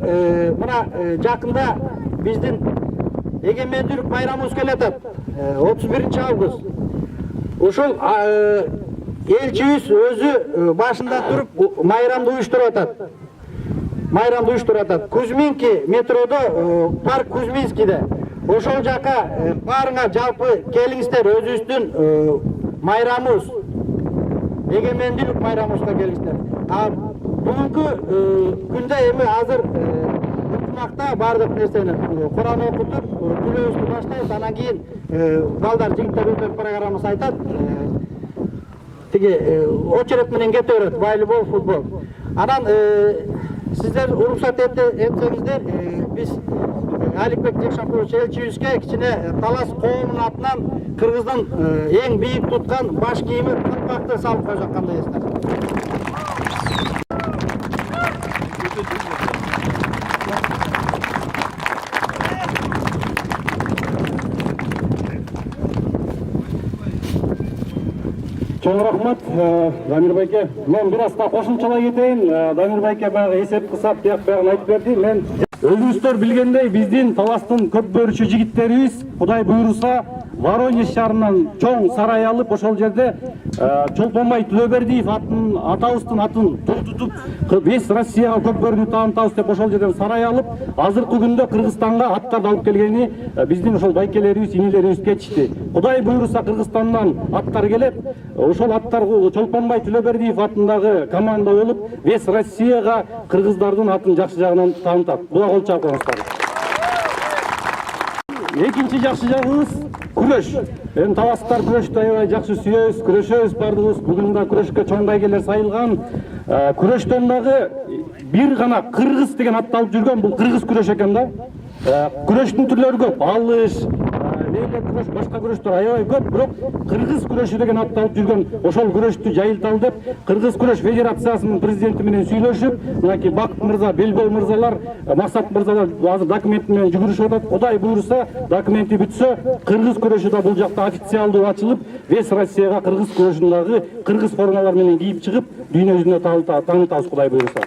мына жакында биздин эгемендүүлүк байрамыбыз келатат. 31 август. Ушул элчибиз өзү башында туруп майрамды уюштуруп атат. Кузьминки метродо парк Кузьминскийде. Ошол жака баарыңар жалпы келиңиздер, өзүбүздүн майрамыбыз, эгемендүүлүк майрамыбызга келиңиздер. Бүгүнкү күндө эми азыр ынтымакта баардык нерсени Куран окутуп, күлөөбүздү баштайбыз, анан кийин балдар, жигиттер өздөрү программасы айтат. Тиги очередь менен кете берет, волейбол, футбол. Анан сиздер уруксат этсеңиздер, биз Аликбек Жекшенкулович элчибизге кичине Талас коомунун атынан Кыргыздын эң бийик туткан баш кийими калпакты салып коюп жаткандай эстер. Чоң рахмат, Дамир байке. Мен бир аста кошумчалай кетейин. Дамир байке баягы эсеп кысап, биягын айтып берди. Мен өзүңүздөр билгендей, биздин Таластын көп бөрүчү жигиттерибиз Кудай буйруса Воронеж шаарынан чоң сарай алып, ошол жерде Чолпонбай Төлөбердиев атабыздын атын тутуп, весь Россияга көп бөрүнү таанытабыз деп ошол жерден сарай алып, азыркы күндө Кыргызстанга аттарды алып келгени биздин ошол байкелерибиз, инилерибиз кетишти. Кудай буйруса Кыргызстандан аттар келет. Ошол аттар Чолпонбай Төлөбердиев атындагы команда болуп, весь Россияга кыргыздардын атын жакшы жагынан таанытат. Буга кол чаап коюңуздар. Экинчи жакшы жагыбыз күрөш. Эми таластар күрөштү аябай жакшы сүйөбүз, күрөшөбүз бардыгыбыз. Бүгүн да күрөшкө чоң байгелер сайылган. Күрөштөн дагы бир гана кыргыз деген атты алып жүргөн, бул кыргыз күрөш экен да. Күрөштүн түрлөрү көп, алыш, мейлер күрөш, башка күрөштөр аябай көп, бирок кыргыз күрөшү деген атты алып жүргөн, ошол күрөштү жайылталы деп Кыргыз күрөш федерациясынын президенти менен сүйлөшүп, мынакей Бакыт мырза, Белбол мырзалар, Максат мырзалар азыр документ менен жүгүрүшүп атат. Кудай буйруса, документи бүтсө, кыргыз күрөшү да бул жакта официалдуу ачылып, весь Россияга кыргыз күрөшүн дагы кыргыз формалар менен кийип чыгып, дүйнө жүзүнө таанытабыз Кудай буйруса.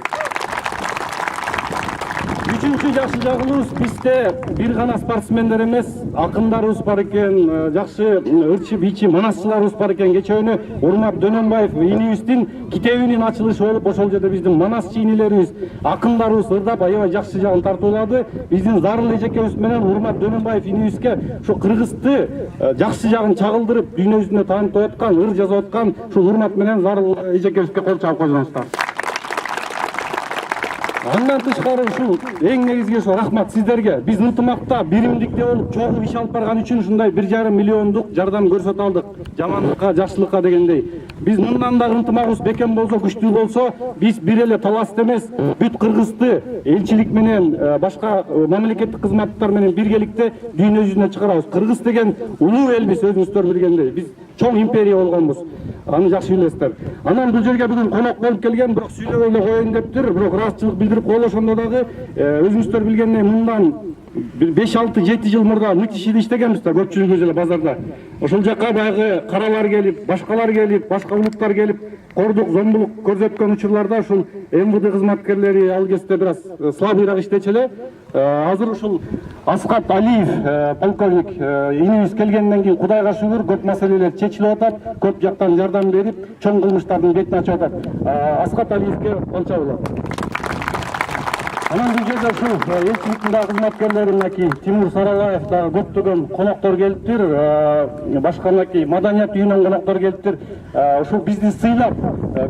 Үчүнчү жакшы жагыбыз бизде бир гана спортсмендер эмес, акындарыбыз бар экен, жакшы ырчы бичи манасчыларыбыз бар экен. Кечөөнү Урмат Дөнөнбаев инибиздин китебинин ачылышы болуп, ошол жерде биздин манасчы инилерибиз, акындарыбыз ырдап аябай жакшы жагын тартуулады. Биздин Зарыл эжекебиз менен Урмат Дөнөнбаев инибизге ушу кыргызды жакшы жагын чагылдырып, дүйнө жүзүнө таанытып аткан, ыр жазып аткан ушул Урмат менен Зарыл эжекебизге кол чаап коюңуздар. Андан тышкары ушул эң негизги ошо рахмат сиздерге. Биз ынтымакта, биримдикте болуп, чогуу иш алып барган үчүн ушундай 1,5 миллиондук жардам көрсөтө алдык. Жаманлыкка, жакшылыкка дегендей. Биз мындан да ынтымагыбыз бекем болсо, күчтүү болсо, биз бир эле Таласт эмес, бүт Кыргызды элчилик менен, башка мамлекеттик кызматтар менен биргеликте дүйнө жүзүнө чыгарабыз. Кыргыз деген улуу элбиз, өзүңүздөр билгендей. Биз чоң империя болгонбуз. Аны жакшы билесиздер. Анан бул жерге бүгүн конок болуп келген, бирок сүйлөбөй эле коеюн дептир, бирок ыраазычылык билдирип коелошондо дагы өзүңүздөр билгендей мындан 5-6-7 жыл мурда МТШ'де иштегенбиз да, көпчүлүгүбүз эле базарда. Ошол жака баягы каралар келип, башка улуттар келип, кордук, зомбулук көрсөткөн учурларда ушул МВД кызматкерлери ал кезде бир аз слабыйраак иштечү эле. Азыр ушул Аскат Алиев полковник инибиз келгенден кийин Кудайга шүгүр көп маселелер чечилип атат, көп жактан жардам берип, чоң кылмыштардын бетин ачып атат. Аскат Алиевге кол чабуулар. Анан бул жерде ушул элчиликтин дагы кызматкерлери мынакей Тимур Саралаев дагы көптөгөн коноктор келиптир, башка мынакей маданият үйүнөн коноктор келиптир. Ушул бизди сыйлап,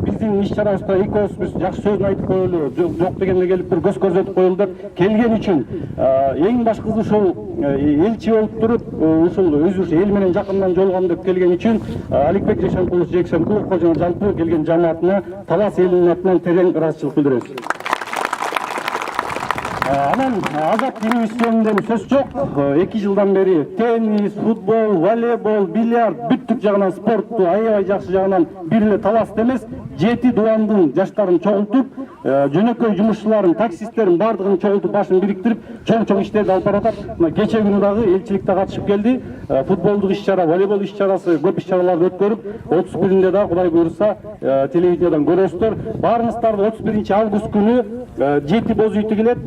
биздин иш чарабызда экөөбүз жакшы сөзүн айтып коелу, жок дегенде келип бир көз көрсөтүп коелу деп келген үчүн эң башкысы ушул элчи болуп туруп, ушул өзү эл менен жакындан жолугам деп келген үчүн Аликбек Жекшенкуловго жана жалпы келген жамаатына Талас элинин атынан терең ыраазычылык билдиребиз. Анан Азат инибиз жөнүндө сөз жок. 2 жылдан бери теннис, футбол, волейбол, бильярд бүт түп жагынан спортту аябай жакшы жагынан бир эле Таласт эмес, 7 дубандын жаштарын чогултуп, жөнөкөй жумушчуларын, таксисттерин бардыгын чогултуп, башын бириктирип, чоң иштерди алып баратат. Кече күнү дагы элчиликте катышып келди. футболдук иш-чара, волейбол иш-чарасы, көп иш-чараларды өткөрүп, 31-inde да Кудай буйруса телевидениядан көрөсүздөр. Баарыңыздарды 31 август күнү 7 боз үй тигилет,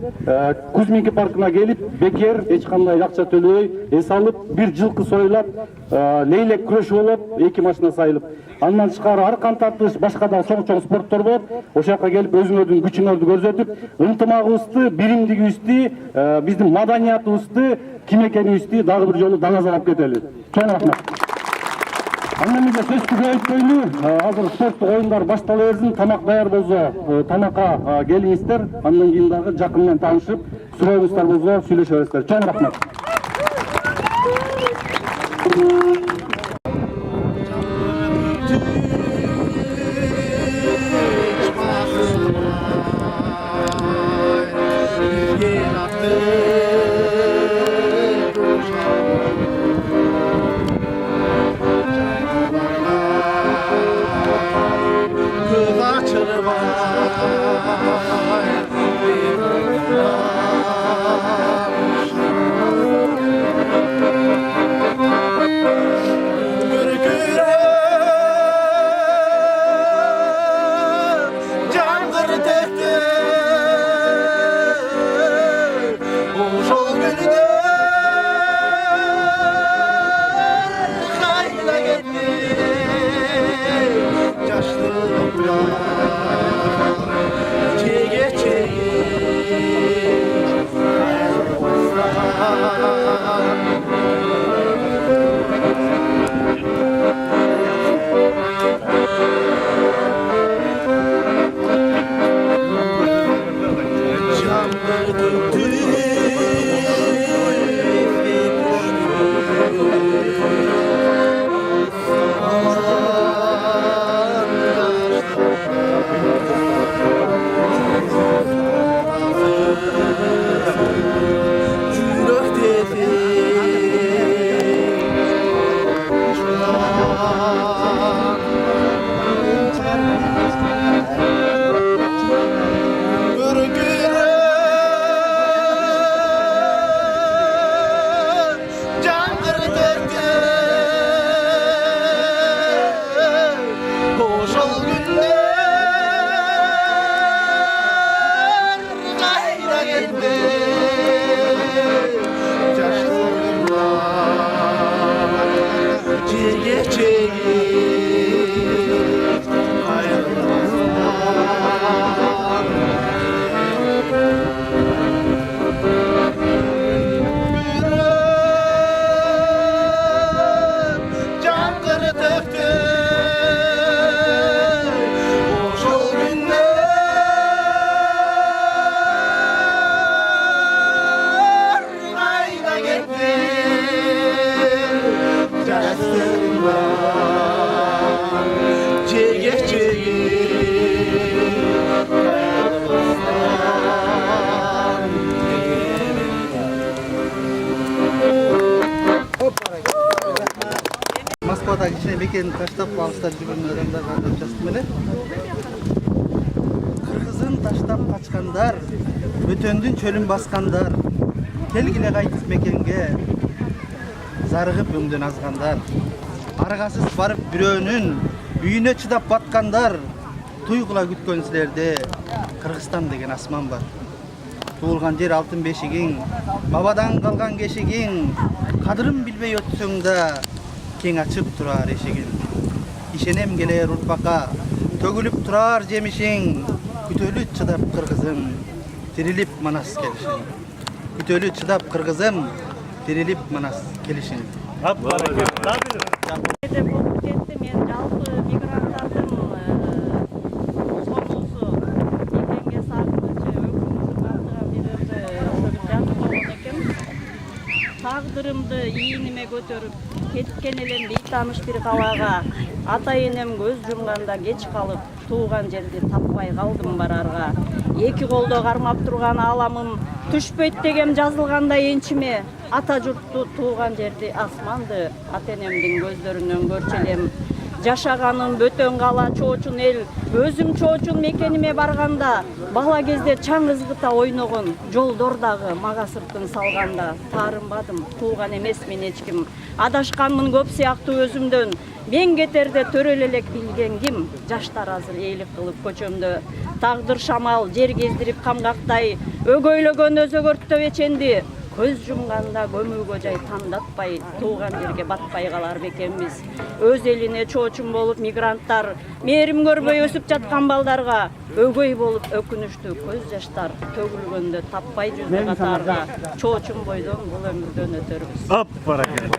Кузьминки паркына келип, бекер эч кандай акча төлөбөй, эс алып, бир жылкы сойлап, лейлек күрөшү болот, 2 машина сайылып. Андан тышкары аркан тартыш, башка да чоң спорттор болот. Ошол жака келип өзүңөрдүн күчүңөрдү көрсөтүп, ынтымагыбызды, биримдигибизди, биздин маданиятыбызды, ким экенибизди дагы бир жолу даңазалап кетели. Чоң рахмат. Андан эле сөздү көбөйтпөйлү. Азыр спорттук оюндар баштала берсин. Тамак даяр болсо, тамакка келиңиздер. Андан кийин дагы жакын менен таанышып, сурооңуздар болсо сүйлөшө бересиздер. Чоң рахмат. Москвада кичине бекени таштап алыстап жүргөн адамдарга жазып эле. Кыргызын таштап качкандар, өтөндүн чөлүн баскандар, келгиле кайтып мекенге, зарыгып өңдөн азгандар, аргасыз барып бирөөнүн үйүнө чыдап баткандар, туйгула күткөн силерде Кыргызстан деген асман бар. Туулган жер алтын бешигиң, бабадан калган кешигиң, кадырын билбей өтсөң да кең ачып турар эшигин. Ишенем келер урпакка, төгүлүп турар жемишиң, күтөлү чыдап кыргызым, тирилип манас келишиң. Күтөлү чыдап кыргызым, тирилип манас келишиң. Мен жалпы мигранттардын сомусу мекенге сагынычы өкүмүттүн калтырган берүүсү болгон экен. Тагдырымды ийиниме көтөрүп кеткен элем бейтааныш бир калаага, ата энем көз жумганда кеч калып, тууган жерди таппай калдым барарга. Эки колдо кармап турган ааламым түшпөйт деген жазылгандай энчиме, ата журтту, тууган жерди, асманды ата энемдин көздөрүнөн көрчү элем. жашаганым бөтөн кала чоочун эл. Өзүм чоочун мекениме барганда бала кезде чаң ызгыта ойногон, жолдордагы мага сыртын салганда таарынбадым, тууган эмес мен эч ким. Адашканмын көп сыяктуу өзүмдөн. Мен кетерде төрөл элек билген ким? Жаштар азыр эйлик кылып көчөмдө. Тагдыр шамал жер кездирип камгактай, өгөйлөгөн өзөгөрттөп эченди. Көз жумганда көмүүгө жай тандатпай, тууган жерге батпай калар бекенбиз. Өз элине чоочун болуп мигранттар, мээрим көрбөй өсүп жаткан балдарга өгөй болуп өкүнүштүү көз жаштар төгүлгөндө таппай жүзү катарда чоочун бойдон бул өмүрдөн өтөрбүз. Ап баракелде.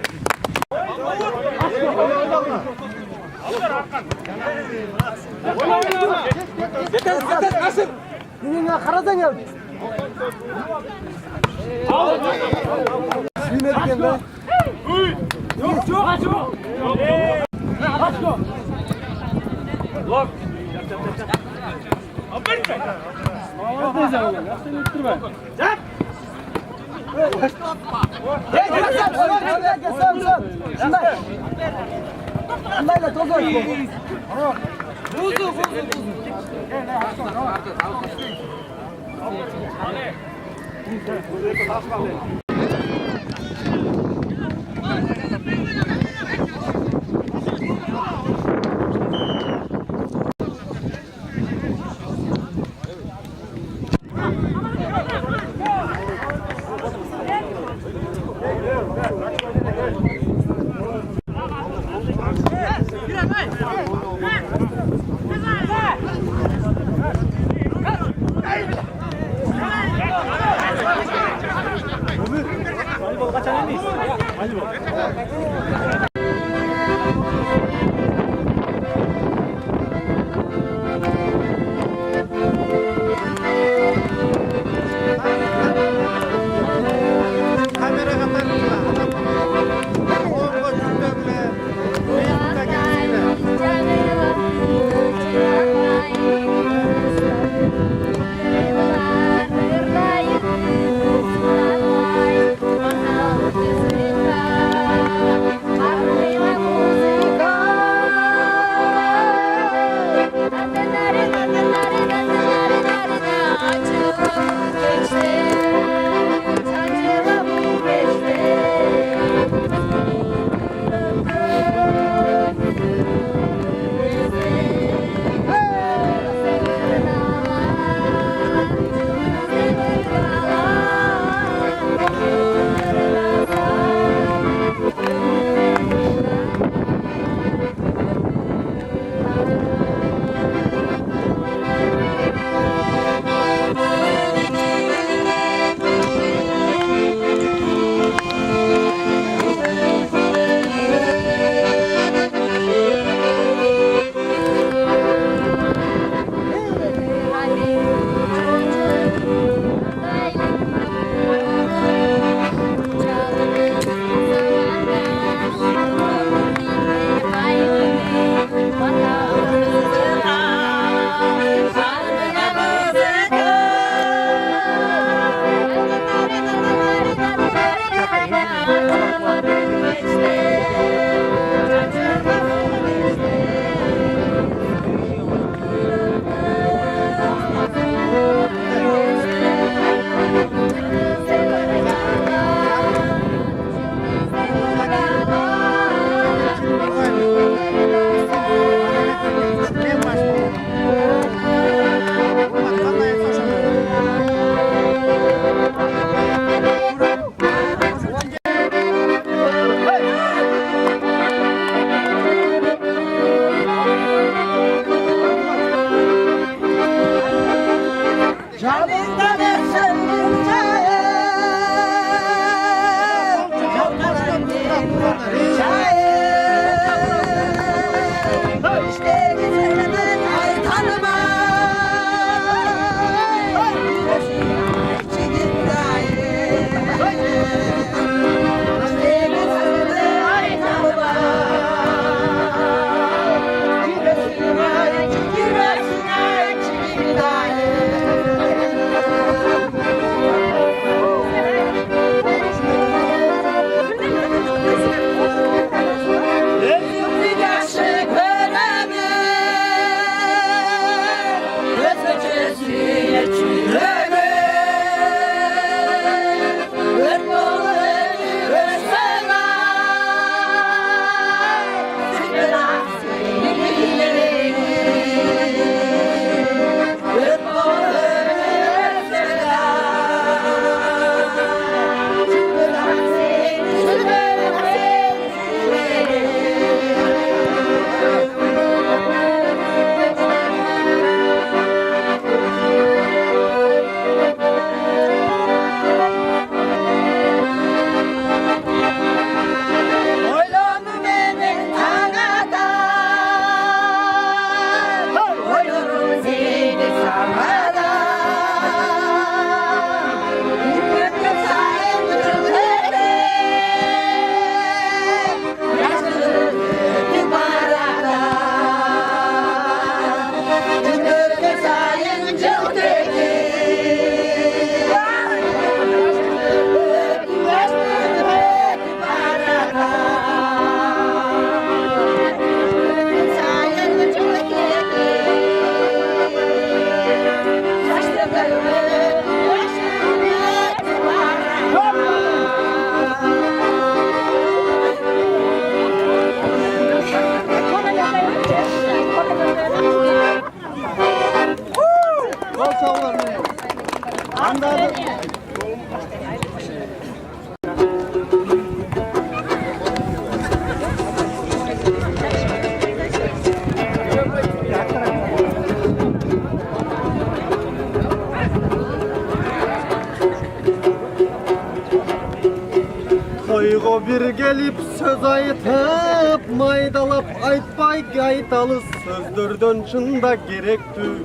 bir gelip söz aytıp maydalap aytpay aytalız sözdөрдөн çында керектүү.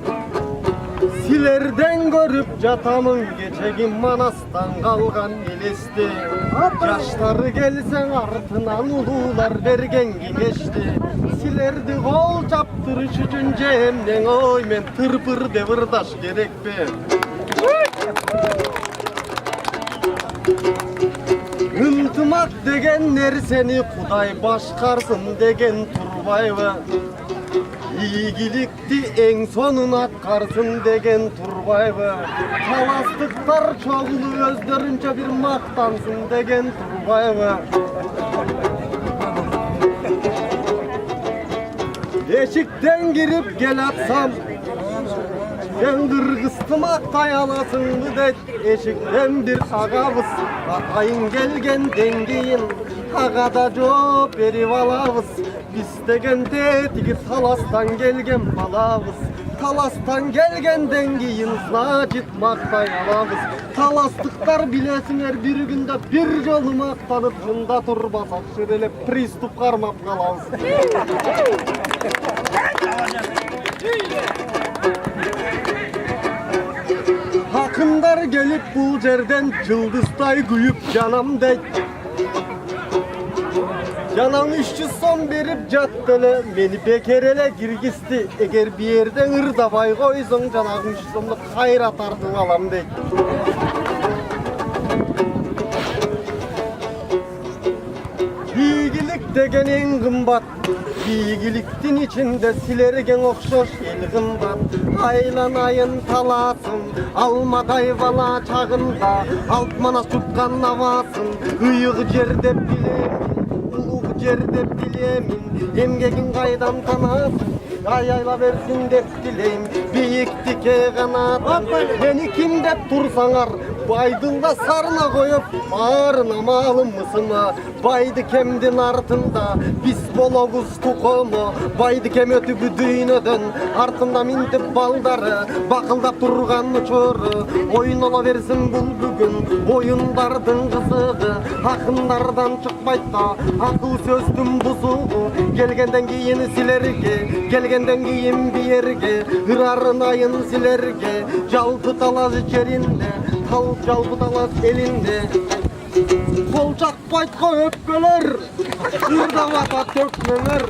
Silerden görüp jatamın geçegim manastan kalgan elesti. Yaşları gelsen artınan ulular bergen gineşti. Silerdi kol çaptırış üçün cehemden oy men tırpır devirdaş gerek be. Ынтымақ деген нәрсені Құдай башқарсын деген Турбаева. Игілікті ең сонын атқарсын деген Турбаева. Таластықтар çoğulu өздерінше bir мақтансын деген Турбаева. Eşikten girip gel atsam sen Kırgız'tı maqtay alasın mı deyt. Eşikten bir ağabız atayın gelgen dengeyin Ağada job berip alabız. Biz degen tetigi talastan gelgen balabız. Talastan gelgenden keyin значит maqtay alabız. Talastıklar bilesinger bir günde bir jolu maqtanıp mında turbasak şirelep pristup karmap kalabız. Hakındar gelip bu yerden yıldızday kuyup canam deyt. Canam 300 son berip jattılı meni bekerele girgisti. Eğer bir yerden ırdabay koysun canam 300 sonlu hayrat ardın alam deyt. Bilgilik degen en kımbat. Bilgiliktin içinde silergen okşoş el kımbat. Aylanayın talasın almaday vala çağında. Altmana tutkan navasın kıyık yerde bilemin. Uluk yerde bilemin. Emgegin kaydan tanasın. Ayayla versin dep dileyim. Biyik dike kanatın. Beni kim dep tursanar. Baydında sarına koyup bağrına malım mısına. Baydı kemdin artında biz bologuz tukumu. Baydı kem ötübü düğünödön artında mintip baldarı. Bakıldap turgan uçuru. Oyun ola versin bul bugün oyundardın kızığı. Akınlardan çıkmayt da akıl sözdüm buzuğu. Gelgenden keyin silerge gelgenden keyin bir yerge. Hırarın ayın silerge jalpı talaz içerinde. Jalpı talaz elinde. Kolçak baytqa öpköler, ırda vata tökmeler.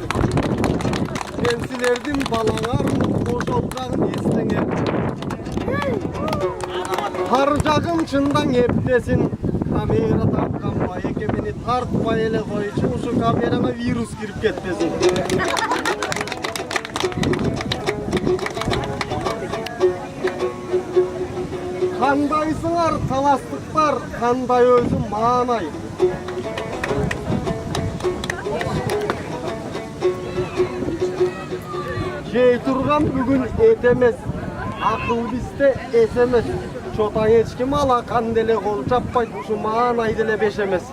Ben silerdim balalar, koşolcağın estinger. Harcağın çından heplesin. Kamera tartkan bayeke beni tartma ele koyucu. Şu kamerama virüs girip ketmesin. Kandaysыңар таластықтар, қандай өзі мағанай. Жей тұрған бүгін етемес, ақыл бізде есемес. Чотан ешкім алақан деле қол чаппайт, ұшы мағанай деле бешемес.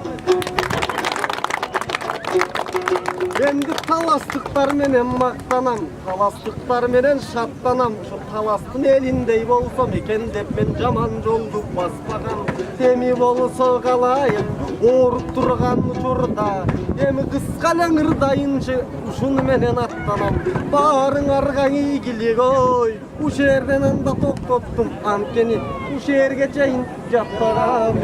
Енді таластықтар менен мақтанам, таластықтар менен шаттанам. Şu talastın elindey bolsa meken dep men jaman joldu baspagam. Temi bolsa kalayım, orup turgan uçurda. Emi kıskalan ırdayınçı, uşunu menen attanam. Barın argan iyigilik oy, uş yerden anda toktottum ankeni. Uş yer geçeyin jattagam.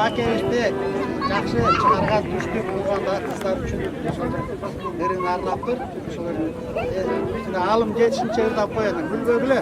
акебизде жакшы чыгарган түштүк болгондо кыздар үчүн берин арнаптыр. Ошол алым жетишинче ырдап коет. Күлбөгүлө.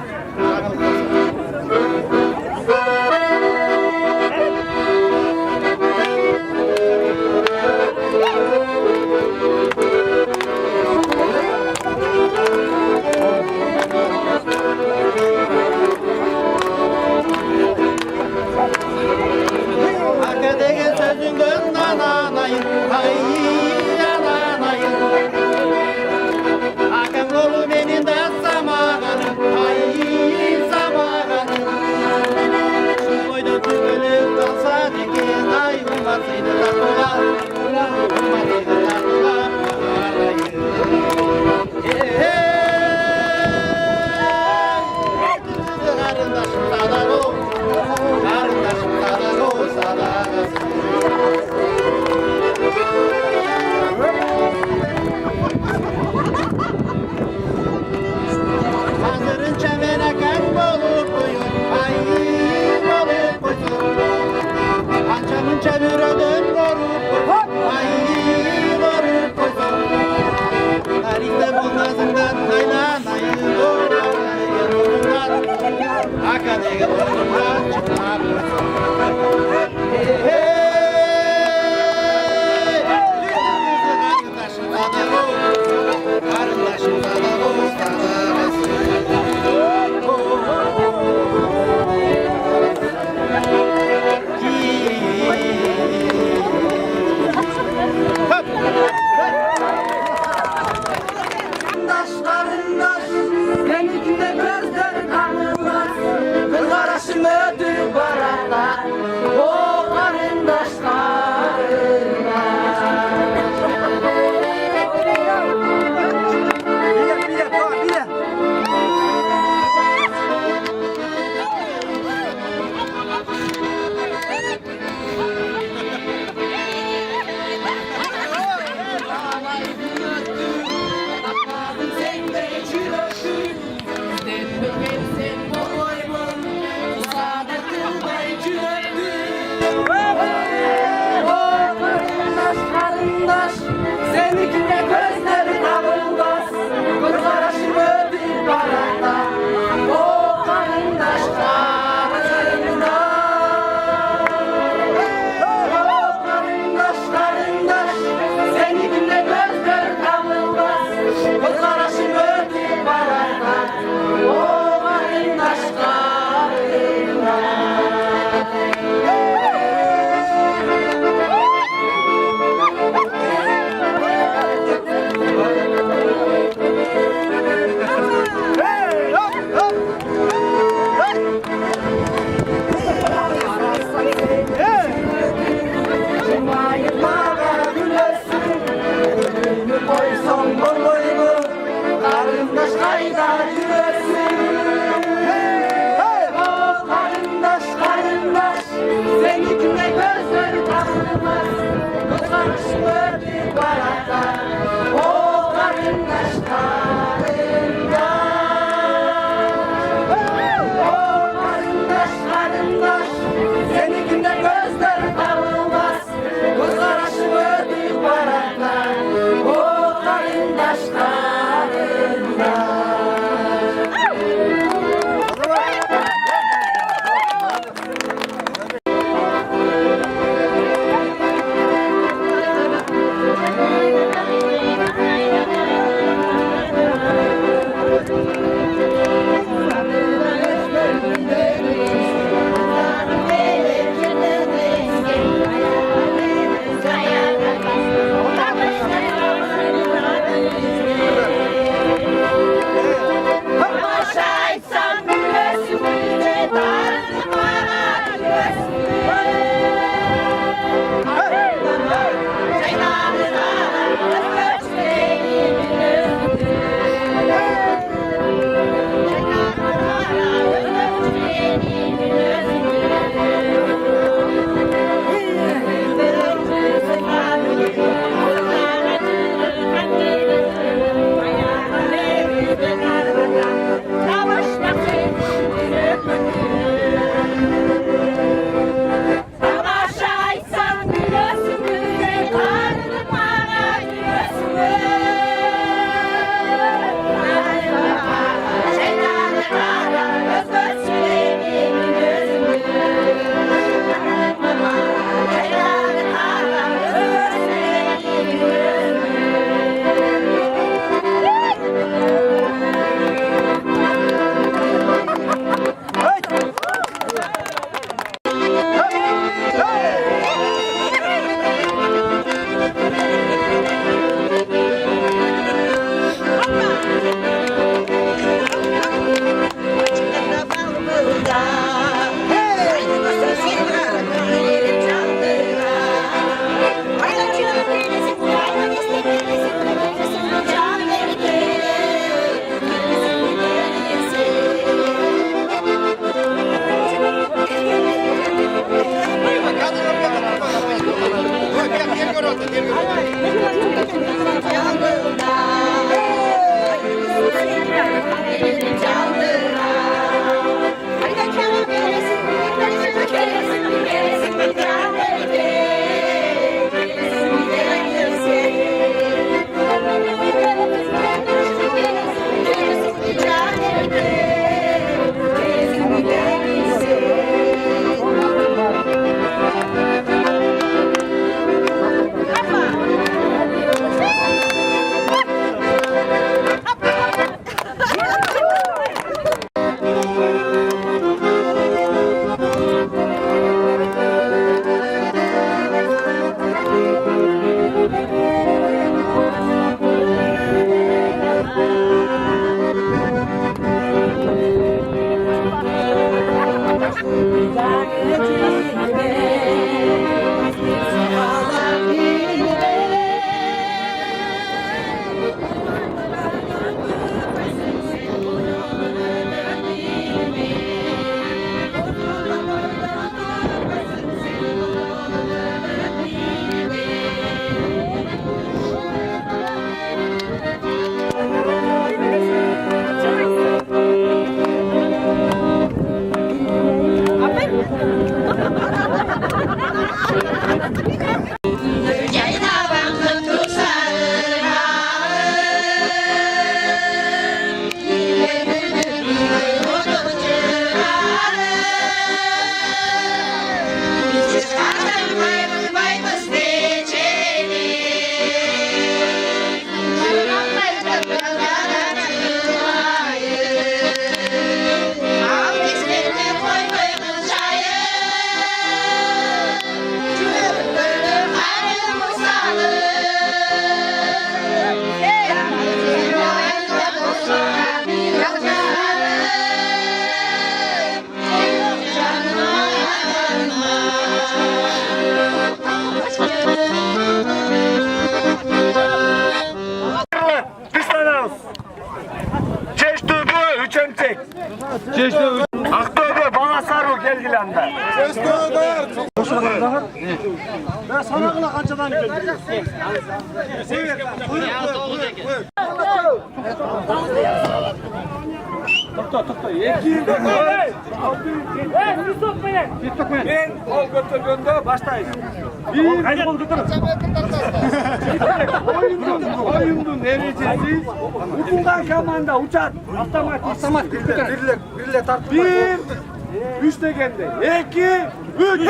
Ақтөбе Баласару келгіләнді. Ben sana kıla kaçadan geldim. Tokta. Ben kol götürgende baştayız. Haydi kol götürün. Oyundun erecesi. Hukukan kamanda uçar. Otomatik. Birle tartışma. 1, 3 degende. 2, 3.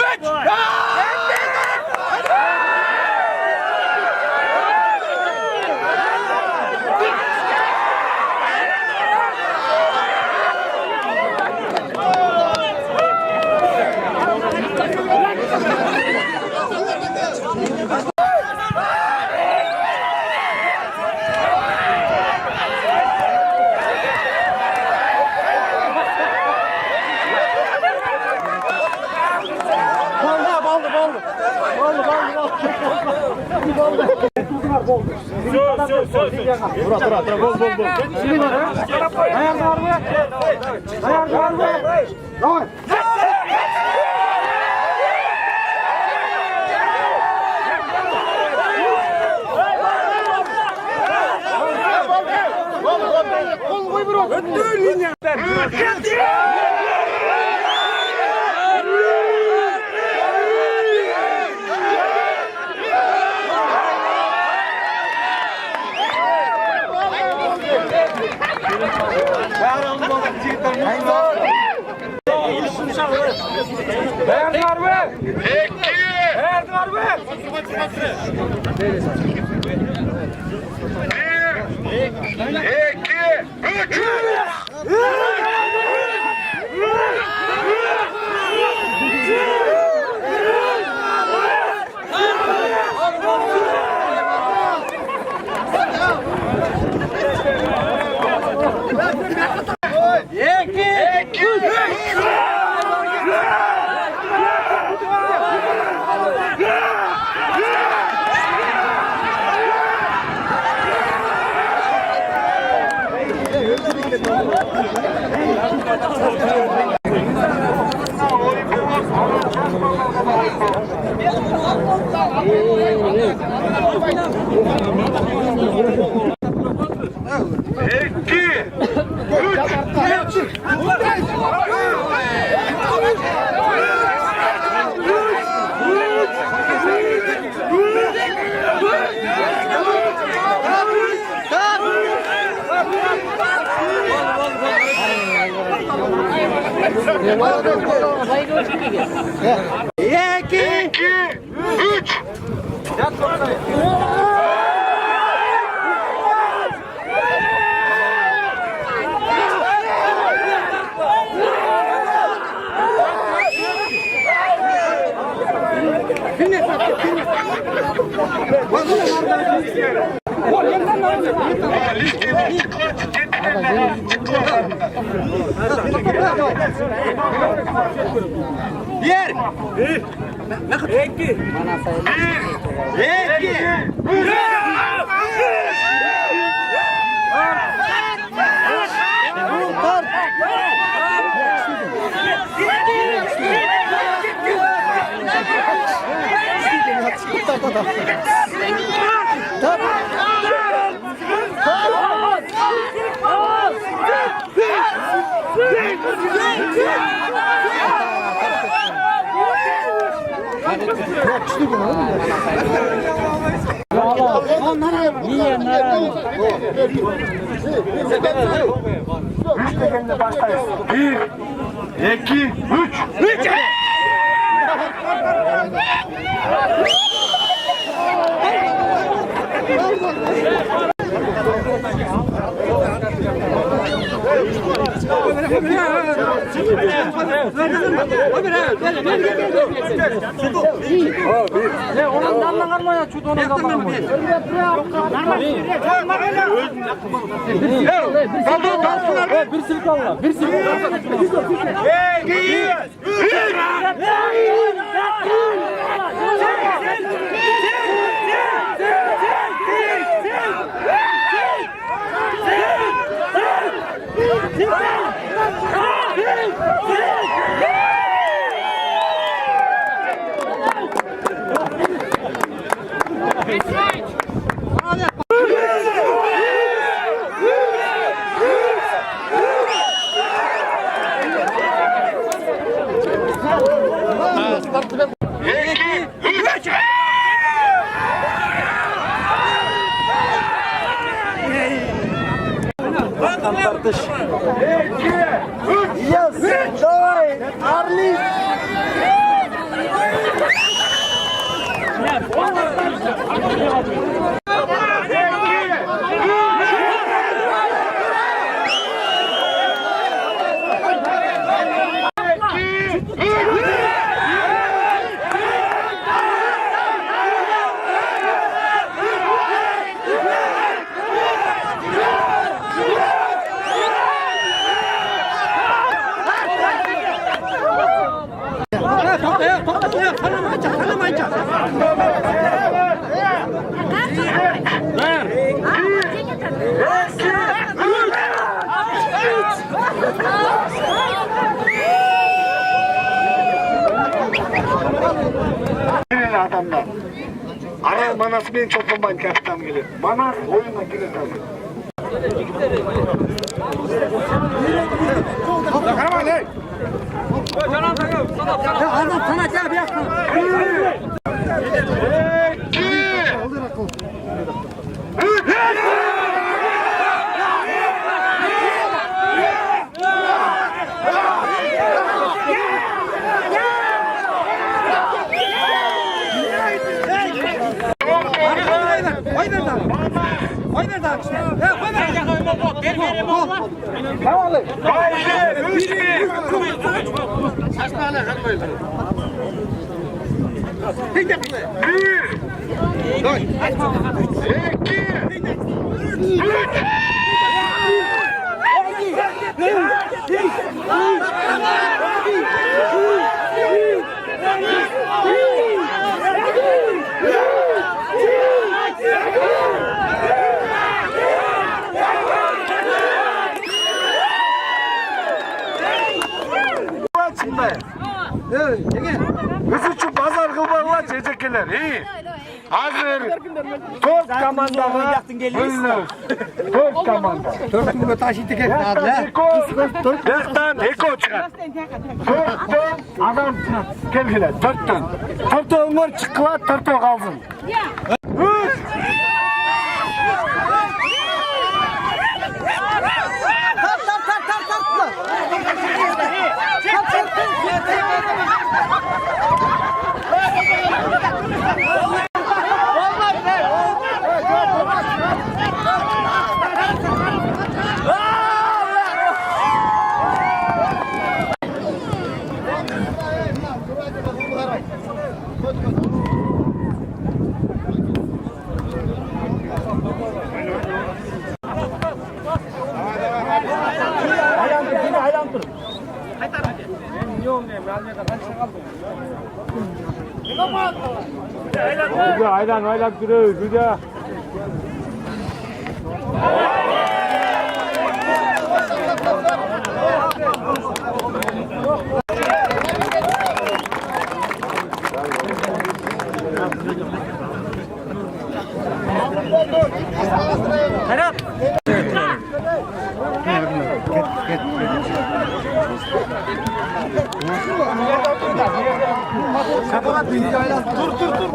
tartış. Yes, давай, Arli. Adamlar. Ara Manas benim çobanban kapitan gelir. Manas oyuna girer tabii. Tamam hey. Sana gel bir yakın. Biz için pazar kılmakla çecekler. İyi. Hazır. Top komandaga bölünüyoruz. Top komanda. Dört gün taşı tiket vardı. Dörtten Eko çıkar. Dörtten adam geldiler. Dörtten. Dörtten çıkıla dörtten kalsın. Üç. Aylan duruyor. Güzel.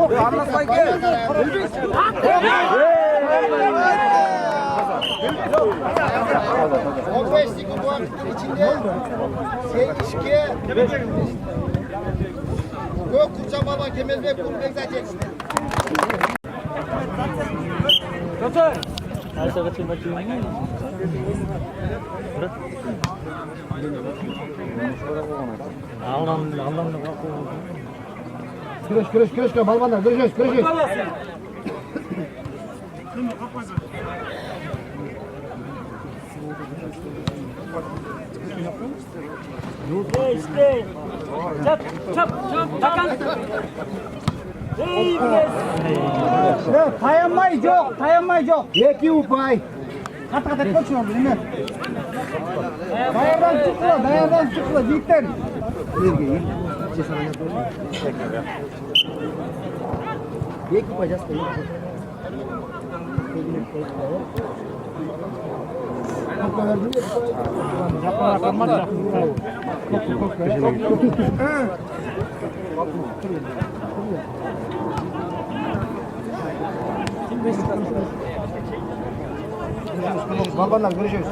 Dur. Anlasay gel. 15'lik bu içinde işkiye Gök Kurça Baba Kemal Bey Kurmek zaten. Götür. Aysa kaçın bakayım. Allah'ım. Kırış balbanlar kırış. İşte. Çap. Takan. Tayanmay yok. Yeki upay. Kata koşuyor değil mi? Dayardan çıkla, cidden. Yeki upayacağız. Balbandan görüşürüz.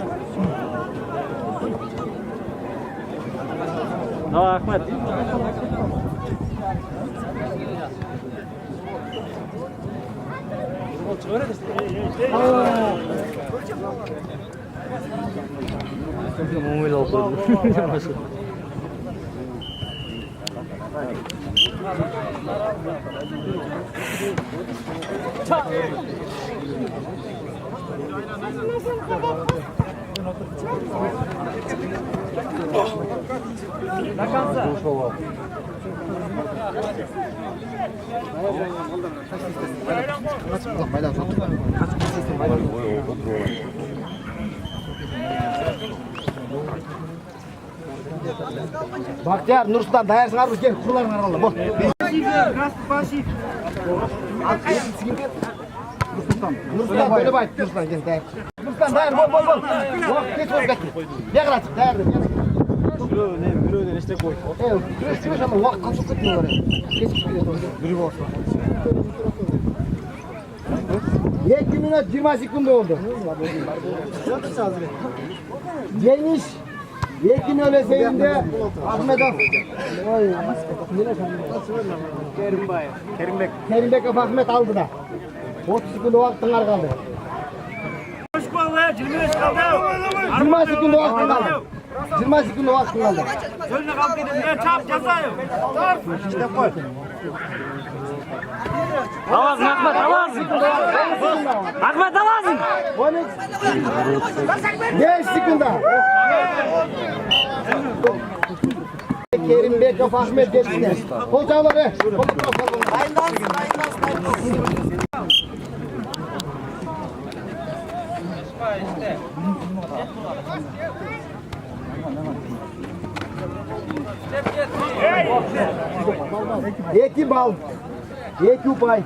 Rahmet. Bahtiyar, Nursultan dayarsın abi gel kurularını aralım. Bak. Nursultan böyle bayt Nursultan gel dayar. Nursultan dayar bol. Bak geç ol geç. Ne kadar çık dayar. Büröden işte koy. Evet, büröş ama vak kaçıp gitmiyor oraya. Geç gidiyor. Bürü olsun. 2 minut 20 sekund oldu. Geniş. Yekin öleseyinde Ahmet Af. Kerimbek Ahmet aldı da. 30 sekund vaktin kaldı. 20 sekund vaktin kaldı. 20 sekund vaktin kaldı. Sözüne kalk dedim. Ne çap yazayım. İşte koy. Avaz Ahmet avaz. Ahmet avaz. 5 sekunda. Kerimbek Ahmet geçti. Hocaları. Eki bal. Eki upay.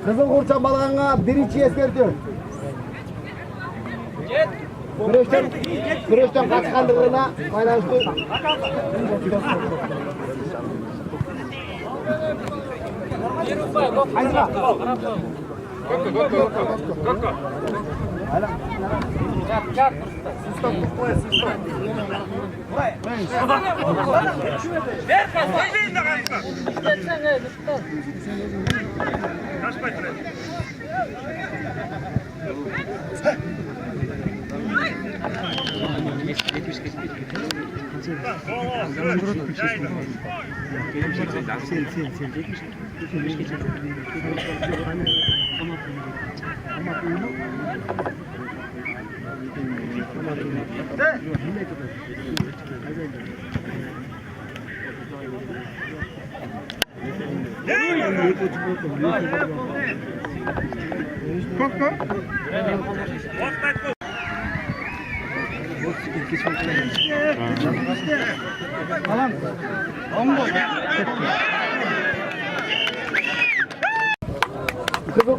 Kızıl Kurçan balığına birinci eskertiyor. Güreşten kaçkandığına paylaştı. Haydi bak.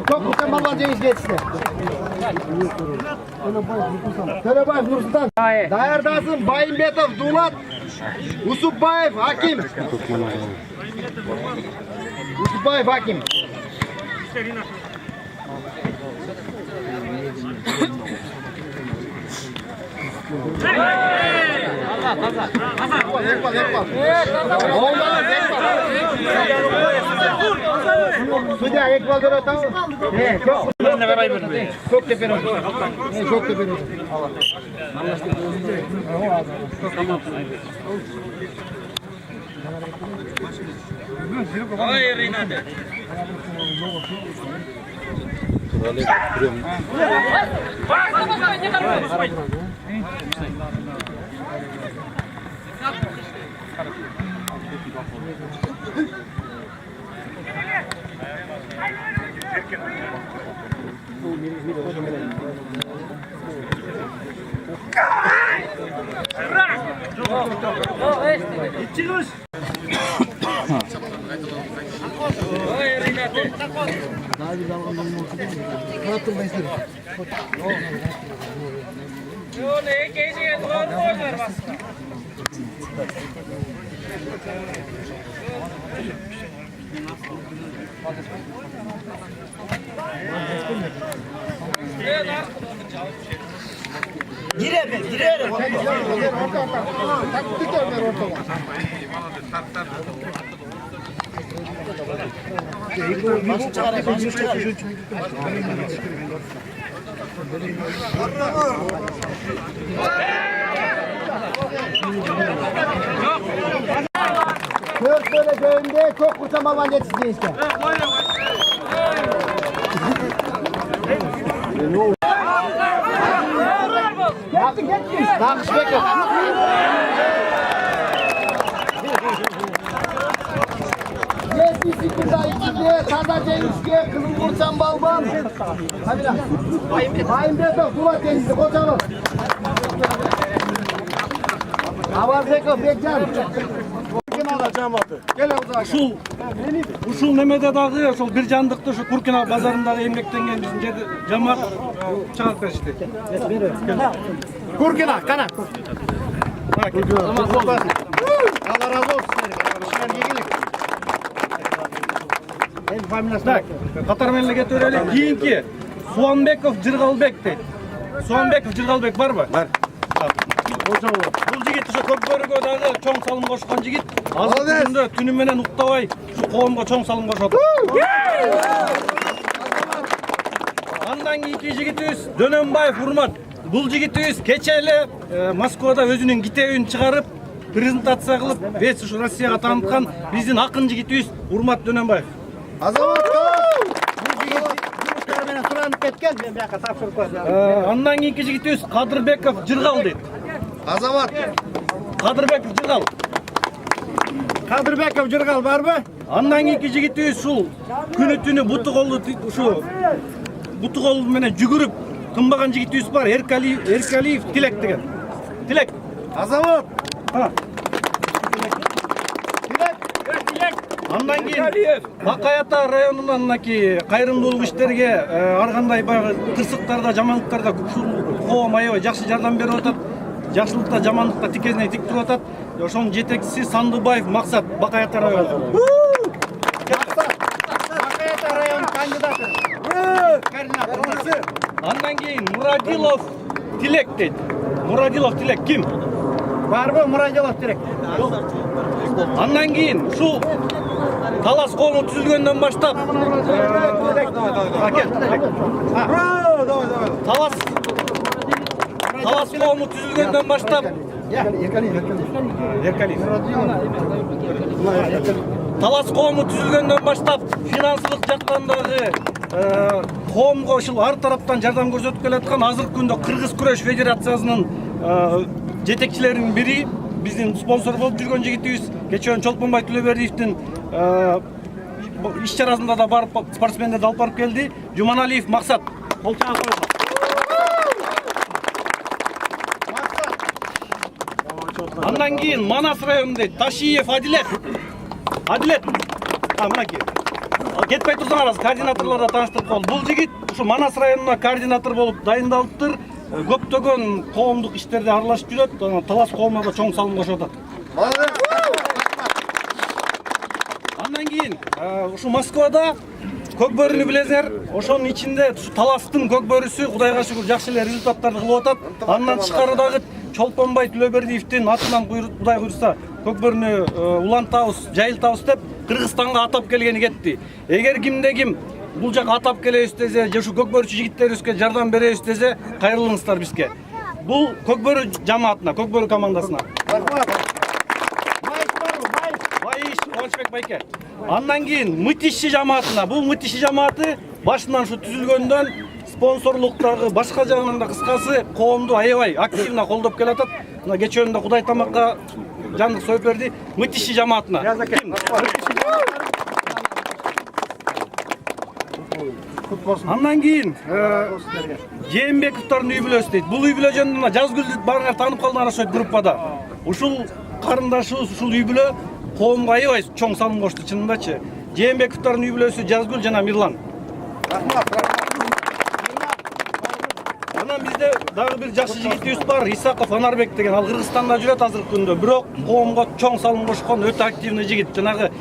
Çok mutluyum Malvan Cengiz geçti. Törebayev Nursultan. Dayardasın Bayimbetov Dulat. Usupbayev Hakim. Usupbayev Hakim. Судья, Эквадор там. Çok teperim. Çok teperim. Hayır inadı. Çıkış. Hayır inadı. Ne geçiyor? Doğru bas. Söz söyleyeceğimde çok kurtarmadan geçsin işte. Getti. Nakış bekle. Yetmişlikinde ikinciye, Sada Cengiz'e, Kızıl Burçan Balban. Hadi lan. Bayım Beto, Duvat Cengiz'i, koçalım. Avar Beko, Bekcan. Ушул немеде дагы ошол бир жандыкты ушу Куркина базарындагы эмгектенген биздин жамаат чыгарып беришти. Kurkina, kana. Allah razı olsun. Так, катар менен эле кетип берели. Кийинки Суанбеков Жыргалбек дейт. Суанбеков Жыргалбек барбы? Бар. Бул жигит ошо көпкөргө дагы чоң салым кошкон жигит. Азыркы күндө түнү менен уктабай ушу коомго чоң салым кошот. Андан кийинки жигитибиз Дөнөнбаев Урмат. Бул жигитибиз кече эле Москвада өзүнүн китебин чыгарып, презентация кылып, весь ушу Россияга тааныткан биздин акын жигитибиз Урмат Дөнөнбаев. Суранып кеткен, мен бияка тапшырып коюм. Андан кийинки жигитибиз Кадырбеков Жыргал дейт. Азамат. Кадырбеков Жыргал. Кадырбеков Жыргал барбы? Андан кийинки жигитибиз ушул күнү түнү буту колду ушу буту кол менен жүгүрүп тынбаган жигитибиз бар. Эркалиев Тилек деген. Тилек. Азамат. Андан кийин Бакай Ата районунан мынакей кайрымдуулук иштерге ар кандай баягы кырсыктарда, жамандыктарда ушул коом аябай жакшы жардам берип атат. Жакшылыкта, жамандыкта тикезине тик туруп атат. Ошонун жетекчиси Сандыбаев Максат, Бакай Ата району. Бакай Ата району кандидаты. Андан кийин Мурадилов Тилек дейт. Мурадилов Тилек ким? Барбы Мурадилов Тилек? Андан кийин ушул Талас коому түзүлгөндөн баштап Талас коому түзүлгөндөн баштап Талас коому түзүлгөндөн баштап финансылык жактан дагы коомго ушул ар тараптан жардам көрсөтүп келаткан азыркы күндө Кыргыз күрөш федерациясынын жетекчилеринин бири, биздин спонсор болуп жүргөн жигитибиз Кечөөн Чолпонбай Төлөбердиевдин иш чарасында да барып спортсмендерди алып барып келди. Жуманалиев Максат. Кол чагып коюңуз. Андан кийин Манас районунда Ташиев Адилет. Адилет. Мынакей. Кетпей турсаңар, координаторлорду тааныштырып коелу. Бул жигит ушу Манас районуна координатор болуп дайындалыптыр. Көптөгөн коомдук иштерде аралашып жүрөт. Талас коомуна да чоң салым кошуп атат. Андан кийин ушу Москвада көк бөрүнү билесиңер, ошонун ичинде таластын көк бөрүсү Кудайга шүгүр жакшы эле результаттарды кылып атат. Андан тышкары дагы Чолпонбай Төлөбердиевдин атынан Кудай буйрса көк бөрүнү улантабыз, жайылтабыз деп Кыргызстанга атап келгени кетти. Эгер кимде ким бул жака атап келебиз десе, же ушу көк бөрүчү жигиттерибизге жардам беребиз десе, кайрылыңыздар бизге. Бул көк бөрү жамаатына, көк бөрү командасына. Байыш Кубанычбек байке. Андан кийин Мытиши жамаатына. Бул Мытиши жамааты башынан ушу түзүлгөндөн спонсорлуктагы башка жагынан да кыскасы коомду аябай активно колдоп келатат. Мына кечөөнүндө Кудай тамакка жандык союп берди. Мытиши жамаатына. Андан кийин Жээнбековдордун үй бүлөсү дейт. Бул үй бүлө жөнүндө Жазгүлдү баарыңар таанып калдыңар ошол группада. Ушул карындашыбыз, ушул үй бүлө коомго аябай чоң салым кошту чынындачы. Жээнбековдордун үй бүлөсү Жазгүл жана Мирлан. Анан бизде дагы бир жакшы жигитибиз бар, Исаков Анарбек деген. Ал Кыргызстанда жүрөт азыркы күндө, бирок коомго чоң салым кошкон өтө активный жигит. Жанагы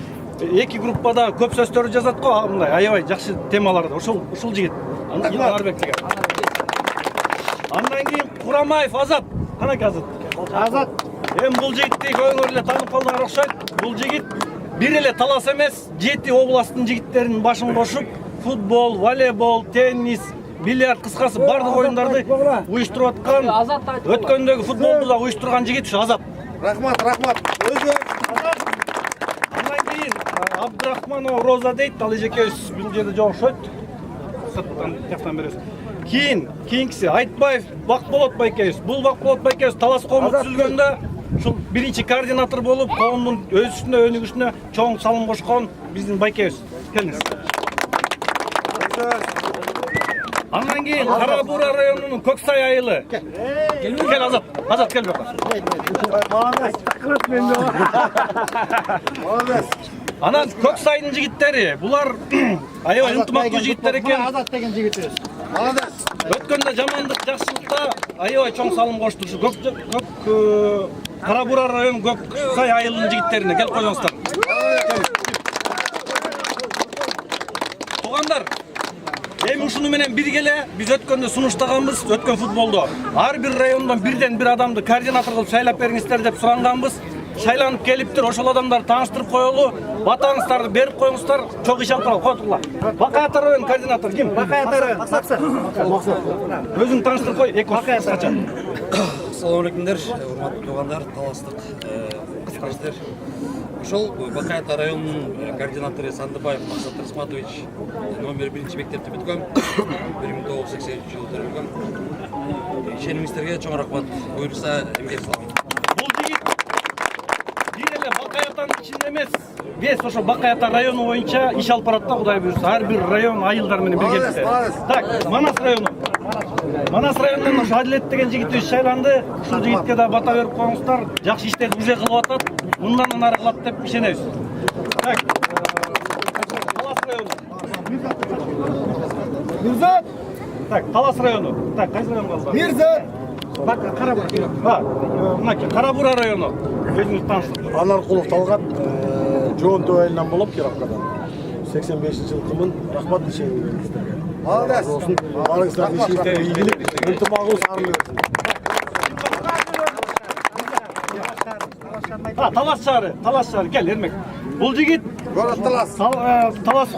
эки группада көп сөздөрдү жазат го, мындай аябай жакшы темаларды. Ушул жигит. Анарбек деген. Андан кийин Курамаев Азат. Канаке Азат? Азат. Эми бул жигитти көңөр эле таанып калдыңар окшойт. Бул жигит бир эле Талас эмес, 7 областтын жигиттеринин башын кошуп, футбол, волейбол, теннис, бильярд кыскасы бардык оюндарды уюштуруп аткан. Өткөндөгү футболду да уюштурган жигит ушу Азат. Рахмат. Өзү Андан кийин Абдрахманова Роза дейт, ал эжекебиз бул жерде жолукшойт. Сырттан жактан беребиз. Кийинкиси Айтбаев Бакболот байкебиз. Бул Бакболот байкебиз Талас коому түзүлгөндө ушул биринчи координатор болуп, коомдун өсүшүнө, өнүгүшүнө чоң салым кошкон биздин байкебиз. Келиңиз. Андан кийин Кара Буура районунун Көксай айылы. Кел Азат. Азат кел бака. Анан Көксайдын жигиттери, булар аябай ынтымактуу жигиттер экен. Азат деген жигитибиз. Өткөндө жамандык жакшылыкта аябай чоң салым кошту. Кара Буура районунун Көксай айылынын жигиттерине келип коюңуздар. Туугандар, эми ушуну менен бирге эле биз өткөндө сунуштаганбыз, өткөн футболдо. Ар бир райондон бирден бир адамды координатор кылып шайлап бериңиздер деп суранганбыз. Шайланып келиптир, ошол адамдарды тааныштырып коелу. Батаңыздарды берип коюңуздар, чоң иш алып баралы. Котугула. Бакай ата район координатор ким? Бакай ата район. Өзүң тааныштырып кой, эки кыскача. Assalomu alaykumlar, hurmatli tug'anlar, Talasliq qizlar. Ошол Бакай ата районунун координатору Сандыбаев Максат Рысматович номер 1 мектепти бүткөм. 1980-жылы бүтүрүлгөн. Ишенимиңиздерге чоң рахмат. Буйрса эмгек салам. Бул жигит бир эле Бакай атанын ичинде эмес, вес ошо Бакай ата району боюнча иш алып барат да, Кудай буйрса. Ар бир район айылдар менен биргеликте. Так, Манас району. Манас районунан ошо Адилет деген жигитибиз шайланды. Ушул жигитке да бата берип коюңуздар. Жакшы иштерди уже кылып атат. Мындан ары кылат деп ишенебиз. Так. Талас району. Мирзат. Так, Талас району. Так, кайсы район калды? Мирзат. Так, Кара Буура. Мынакей Кара Буура району. Өзүңүз тааныштырыңыз. Анаркулов Талгат, Жоонтөө айылынан болуп, Кирапкадан. 85-жылкымын. Рахмат ишенимиңиздерге. Молодец. Барыңыздардын ишиңиздер ийгилик, ынтымагыбыз арылып өтсүн. Талас шаары, кел Эрмек. Бул жигит Талас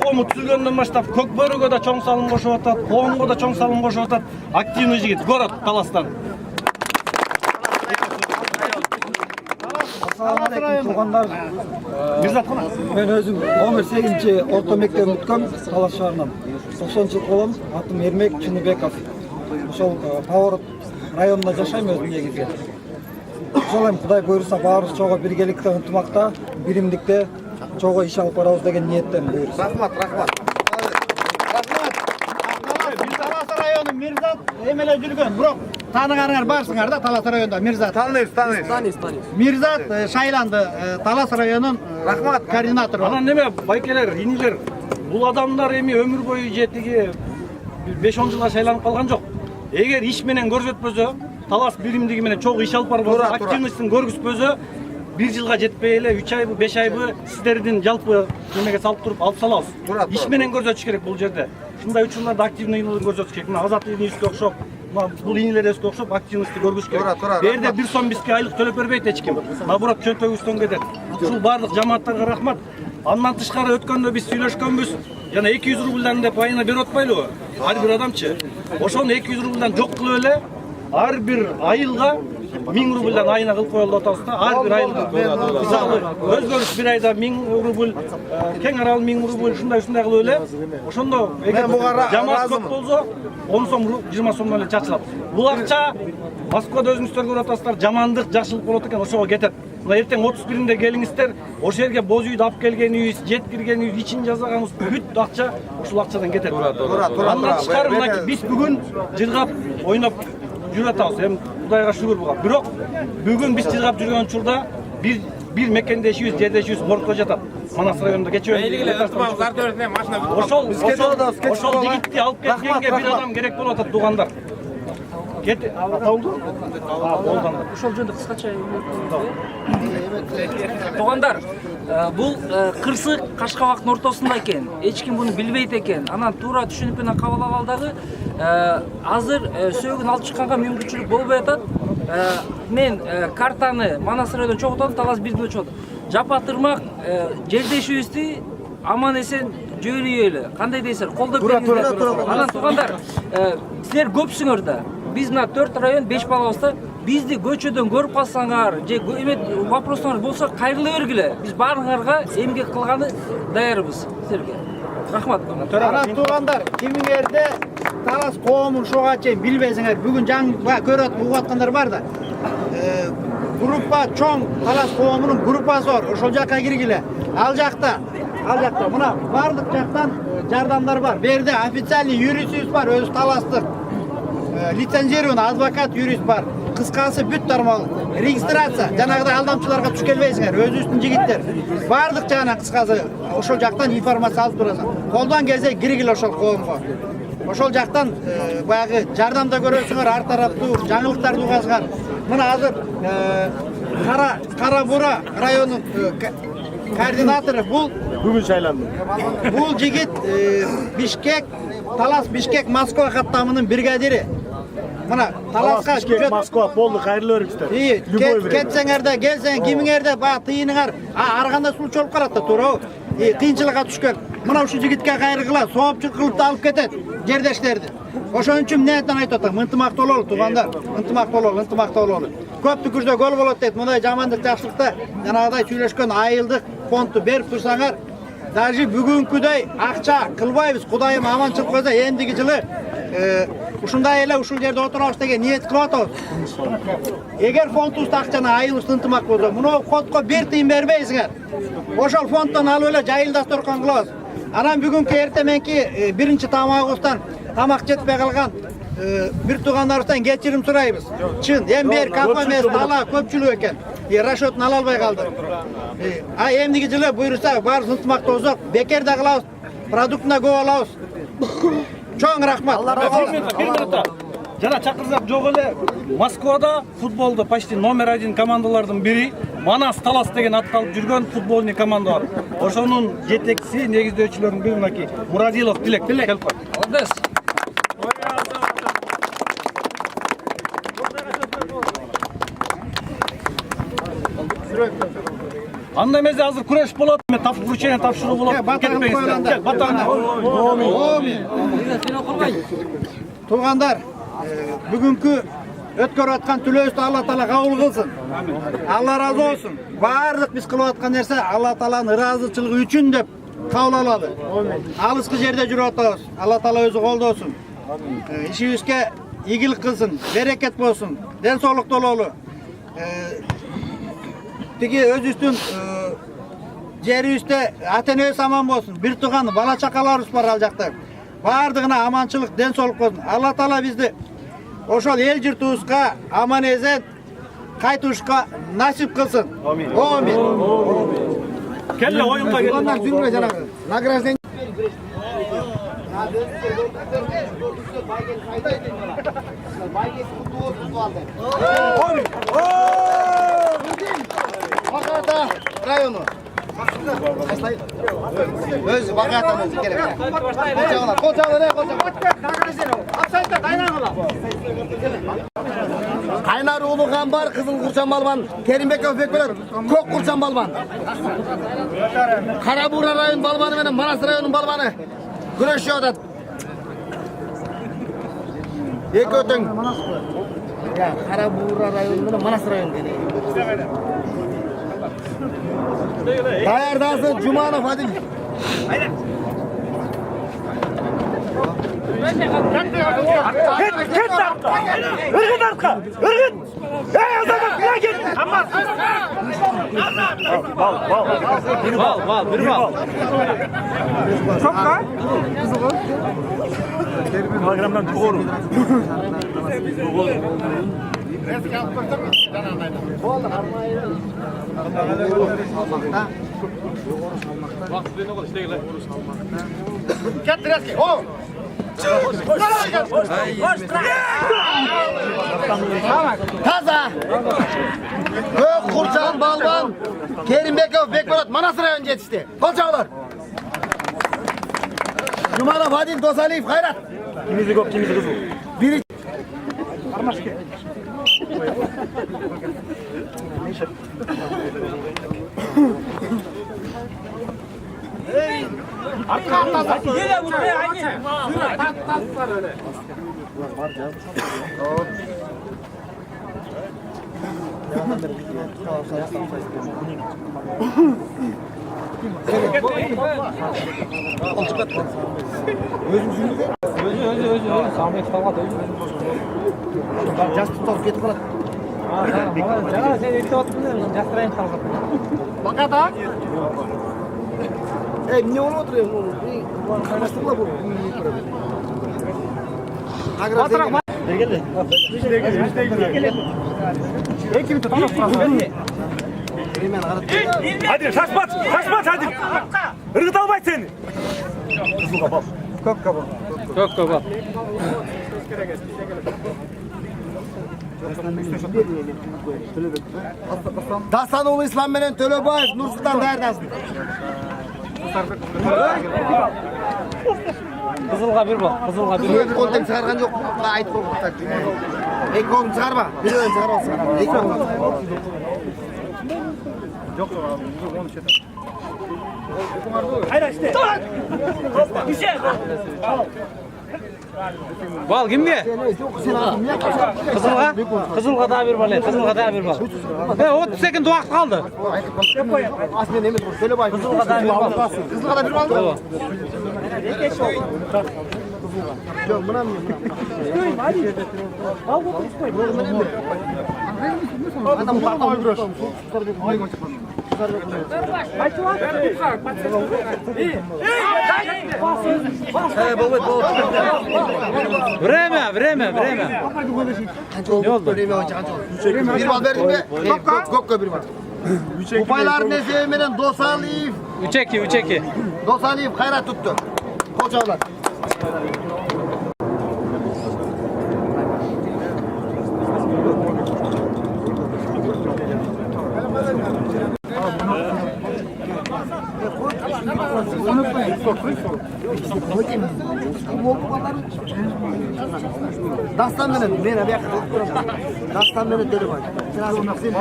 коому түзүлгөндөн баштап көк бөрүгө да чоң салым кошуп атат, коомго да чоң салым кошуп атат. Активный жигит, город Таластан. Assalamu alaykum tug'anlar. Men o'zim 18-orta mektabni bitkam, Talas shahridan. 90-yil qo'lim, atim Ermek Chinnibekov. Ошол Павор районунда жашайм өзүм негизги. Ошол эми Кудай буйрса баарыбыз чогуу биргеликте, ынтымакта, биримдикте чогуу иш алып барабыз деген ниеттен буйрса. Рахмат. Талас району Мирзат эмеле жүргөн, бирок тааныганыңар барсыңар да Талас районунда Мирзат. Тааныйбыз. Мирзат шайланды Талас районунун рахмат координатору. Анан неме байкелер, инилер, бул адамдар эми өмүр бою жетиги 5-10 жылга шайланып калган жок. Эгер иш менен көрсөтпөсө, Талас биримдиги менен чогуу иш алып барбаса, активностун көргөзбөсө, 1 жылга жетпей эле 3 айбы 5 айбы сиздердин жалпы немеге салып туруп алып салабыз. Иш менен көрсөтүш керек бул жерде. Ушундай учурларда активный көрсөтүш керек. Мына Азат Инистке окшоп, бул инилерге окшоп активности көргүзүш керек. Бу жерде 1 сом бизге айлык төлөп бербейт эч ким. Наоборот чөнтөгүбүздөн кетет. Ушул баардык жамааттарга рахмат. Андан тышкары өткөндө биз сүйлөшкөнбүз. Жана 200 рубльдан деп айына берип атпайлыбы? Ар бир адамчы. Ошону 200 рубльдан жок кылып эле ар бир айылга 1000 рубльдан айына кылып коелу деп атабыз да. Ар бир айылга. Мисалы өзгөрүш бир айда 1000 рубль, кең арал 1000 рубль ушундай кылып эле. Ошондо эгер жамаат көп болсо 10 сом, 20 сомдон эле чачылат. Бул акча Москвада өзүңүздөр көрүп атасыздар, жамандык, жакшылык болот экен, ошого кетет. Мына эртең 31-нде келиңиздер, ошол жерге боз үйдү алып келгенибиз, жеткиргенибиз, ичин жасаганыбыз бүт акча ушул акчадан кетет. Андан тышкары мына биз бүгүн жыргап, ойноп жүрүп атабыз. Эми Кудайга шүгүр буга. Бирок бүгүн биз жыргап жүргөн учурда бир мекендешибиз, жердешибиз моргко жатат. Манас районунда кечээ. Ошол жигитти алып кеткенге бир адам керек болуп атат, туугандар. Атаулду? Ошол жөнүндө кыскача. Туугандар, бул кырсык Кашкабактын ортосунда экен. Эч ким буну билбейт экен. Анан туура түшүнүп менен кабыл алалы дагы азыр сөөгүн алып чыкканга мүмкүнчүлүк болбой атат. Мен картаны Манас районунан чогултам, Талас бирден чогултам. Жапа-тырмак жердешибизди аман эсен жөйрөйлү. Кандай дейсиздер? Колдоп бериңиздер. Анан туугандар, силер көпсүңөр да. Биз мына 4 район 5 балабызда бизди көчөдөн көрүп калсаңар, же эмет вопростор болсо кайрыла бергиле. Биз баарыңарга эмгек кылганы даярбыз силерге. Рахмат. Анан туугандар, кимиңерде Талас коомун ушуга чейин билбесеңер, бүгүн жаңы көрөт, угуп аткандар бар да. Группа чоң Талас коомунун группасы бар. Ошол жакка киргиле. Ал жакта мына бардык жактан жардамдар бар. Берде официальный юристибиз бар, өзү Таластык. Лицензированный адвокат, юрист бар. Кыскасы бүт тармагы. Регистрация, жанагыдай алдамчыларга туш келбейсиңер, өзүбүздүн жигиттер. Бардык жагынан кыскасы ошол жактан информация алып турасың. Колдон келсе киргиле ошол коомго. Ошол жактан баягы жардамда көрөсүңөр, ар тараптуу жаңылыктарды угасыңар. Мына азыр Кара Бура районунун координатору бул бүгүн шайланды. Бул жигит Бишкек, Талас Бишкек Москва каттамынын бригадири. Мына Таласка Бишкек Москва болду, кайрылып берипсиздер. Кетсеңер да, келсең, кимиңерде бак тыйыныңар, ар кандай сулчу болуп калат да, туурабы? Кыйынчылыкка түшкөн. Мына ушул жигитке кайрыгыла, соопчулук кылып да алып кетет жердештерди. Ошон үчүн эмнеден айтып атам? Ынтымактуу бололу, туугандар. Ынтымактуу бололу. Көп түкүрдө гол болот дейт. Мындай жамандык жакшылыкта жанагыдай сүйлөшкөн айылдык фондду берип турсаңар, даже бүгүнкүдөй акча кылбайбыз. Кудайым аманчылык койсо, эндиги жылы ушундай эле ушул жерде отурабыз деген ниет кылып атабыз. Эгер фондубузда акчаны айылыбыз ынтымак болсо, мына фондко бир тыйын бербейсиңер. Ошол фонддон алып эле жайыл дасторкон кылабыз. Анан бүгүнкү эртеменки биринчи тамагыбыздан тамак жетпей калган бир туугандарыбыздан кечирим сурайбыз. Чын, эми бер кафе эмес, тала көпчүлүк экен. Расчетун ала албай калды. Эмдиги жылы буйрса, баарыбыз ынтымактуу болсок, бекер да кылабыз, продуктуна көп алабыз. Чоң рахмат. Жана чакырсак жок эле Москвада футболдо почти номер 1 командалардын бири Манас Талас деген атты алып жүргөн футбольный команда бар. Ошонун жетекчиси, негиздөөчүлөрүнүн бири мынакей Мурадилов Тилек. Келип кой. Молодец. Анда эмес азыр күрөш болот, вручение тапшыруу болот. Кетпеңиздер. Туугандар, бүгүнкү өткөрүп аткан түлөөбүздү Алла Таала кабыл кылсын. Алла разы болсун. Баардык биз кылып аткан нерсе Алла Тааланын ыраазычылыгы үчүн деп кабыл алалы. Алыскы жерде жүрүп атабыз. Алла Таала өзү колдосун. Ишибизге ийгилик кылсын, берекет болсун, ден соолуктуу бололу. Тиги өзүбүздүн жерибизде ата-энебиз аман болсун. Бир тууган бала чакаларыбыз бар ал жакта. Бардыгына аманчылык, ден соолук болсун. Алла Таала бизди ошол эл журтубузга аман эсен кайтышка насип кылсын. Амин. Келе оюнга келиңер. Туугандар зүңгүрө жанагы награждение. Амин. Bakatan olsun gerek. Kocalar, kocalar, kocalar. Kaynar Ulu Gambar, Kızıl Kurçan Balban, Kerimbek Öfekbelet, Kok Kurçan Balban. Karabuğra rayın balbanı benim, Manas rayonun balbanı. Güreşiyor da. Eki ötün. Ya Karabuğra rayonu benim, Manas rayonu benim. Dayardası Cumanov Adil. Git arka. Irgın arka. Irgın. Ey azamın ya git. Aman. Bal. Bir bal. Çok lan. Programdan doğru. Taza. Gök Kurçan Balban, Kerimbekov Bekbarat Manas rayonu yetişti. Kolçağlar. Cumanov Adil Dosaliyev Hayrat. Kimisi gop, kimisi kızıl. Biri Yine buraya aynı. Özü. Samet falan özü. Just tutup git kalat. Sen etti oturuyorsun. Jasтрайın kaldı. Baka da. Ne oturuyorsun oğlum? Karıştırma bu. Agrar geldi. Kim tutamaz? Hadi saçmat hadi. Irgıt almay seni. Kök kabak. Dastanoğlu İslam menen Tölebayev, Nursultan Dayardasın. Kızılga bir bal. Ek koldan çıkargan yok. Ait koldan. Ek koldan çıkarma. Bir ön çıkarmasın. Ek koldan. Yok abi. Onu çeter. Hayır işte. Bir şey. Bal kimde? Kızılga daha bir bal. Kızılga daha bir bal. 30 sekund vakt kaldı. Asmen emin dur. Söyle bayım. Kızılga daha bir bal. Kızılga da bir bal mı? Yok buna mı? Adam bakma bir hoş. Время. Ne oldu? Bir bal verdim mi? Gokka bir bal. Bu paylar ne sevmeden Dosaliyev. 3-2. Dosaliyev Hayrat tuttu. Kocalar. Dastan menen, men abi dastan menen deli var. Sen az naksin.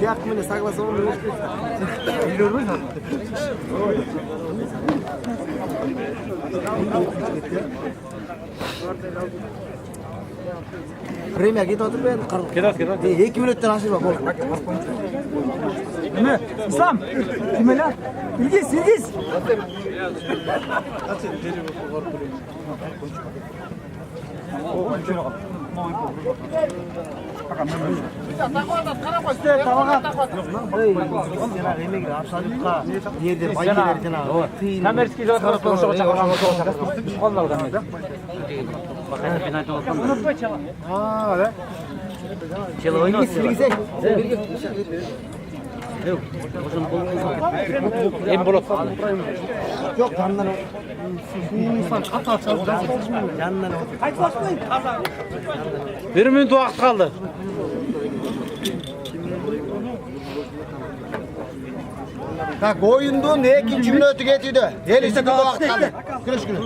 Yak menen saklasa onu. Biliyor musun? Premier git otur ben. Git. 2 minuttan aşırma bol. Ne? İslam. Kimeler? İlgiz. Yok yandan insan kafa çaldı. Yandan Bir minut vakt kaldı. Так, oyundun 2. minutı getiydi. 50 sekund vaqt kaldı. Kürüş günü.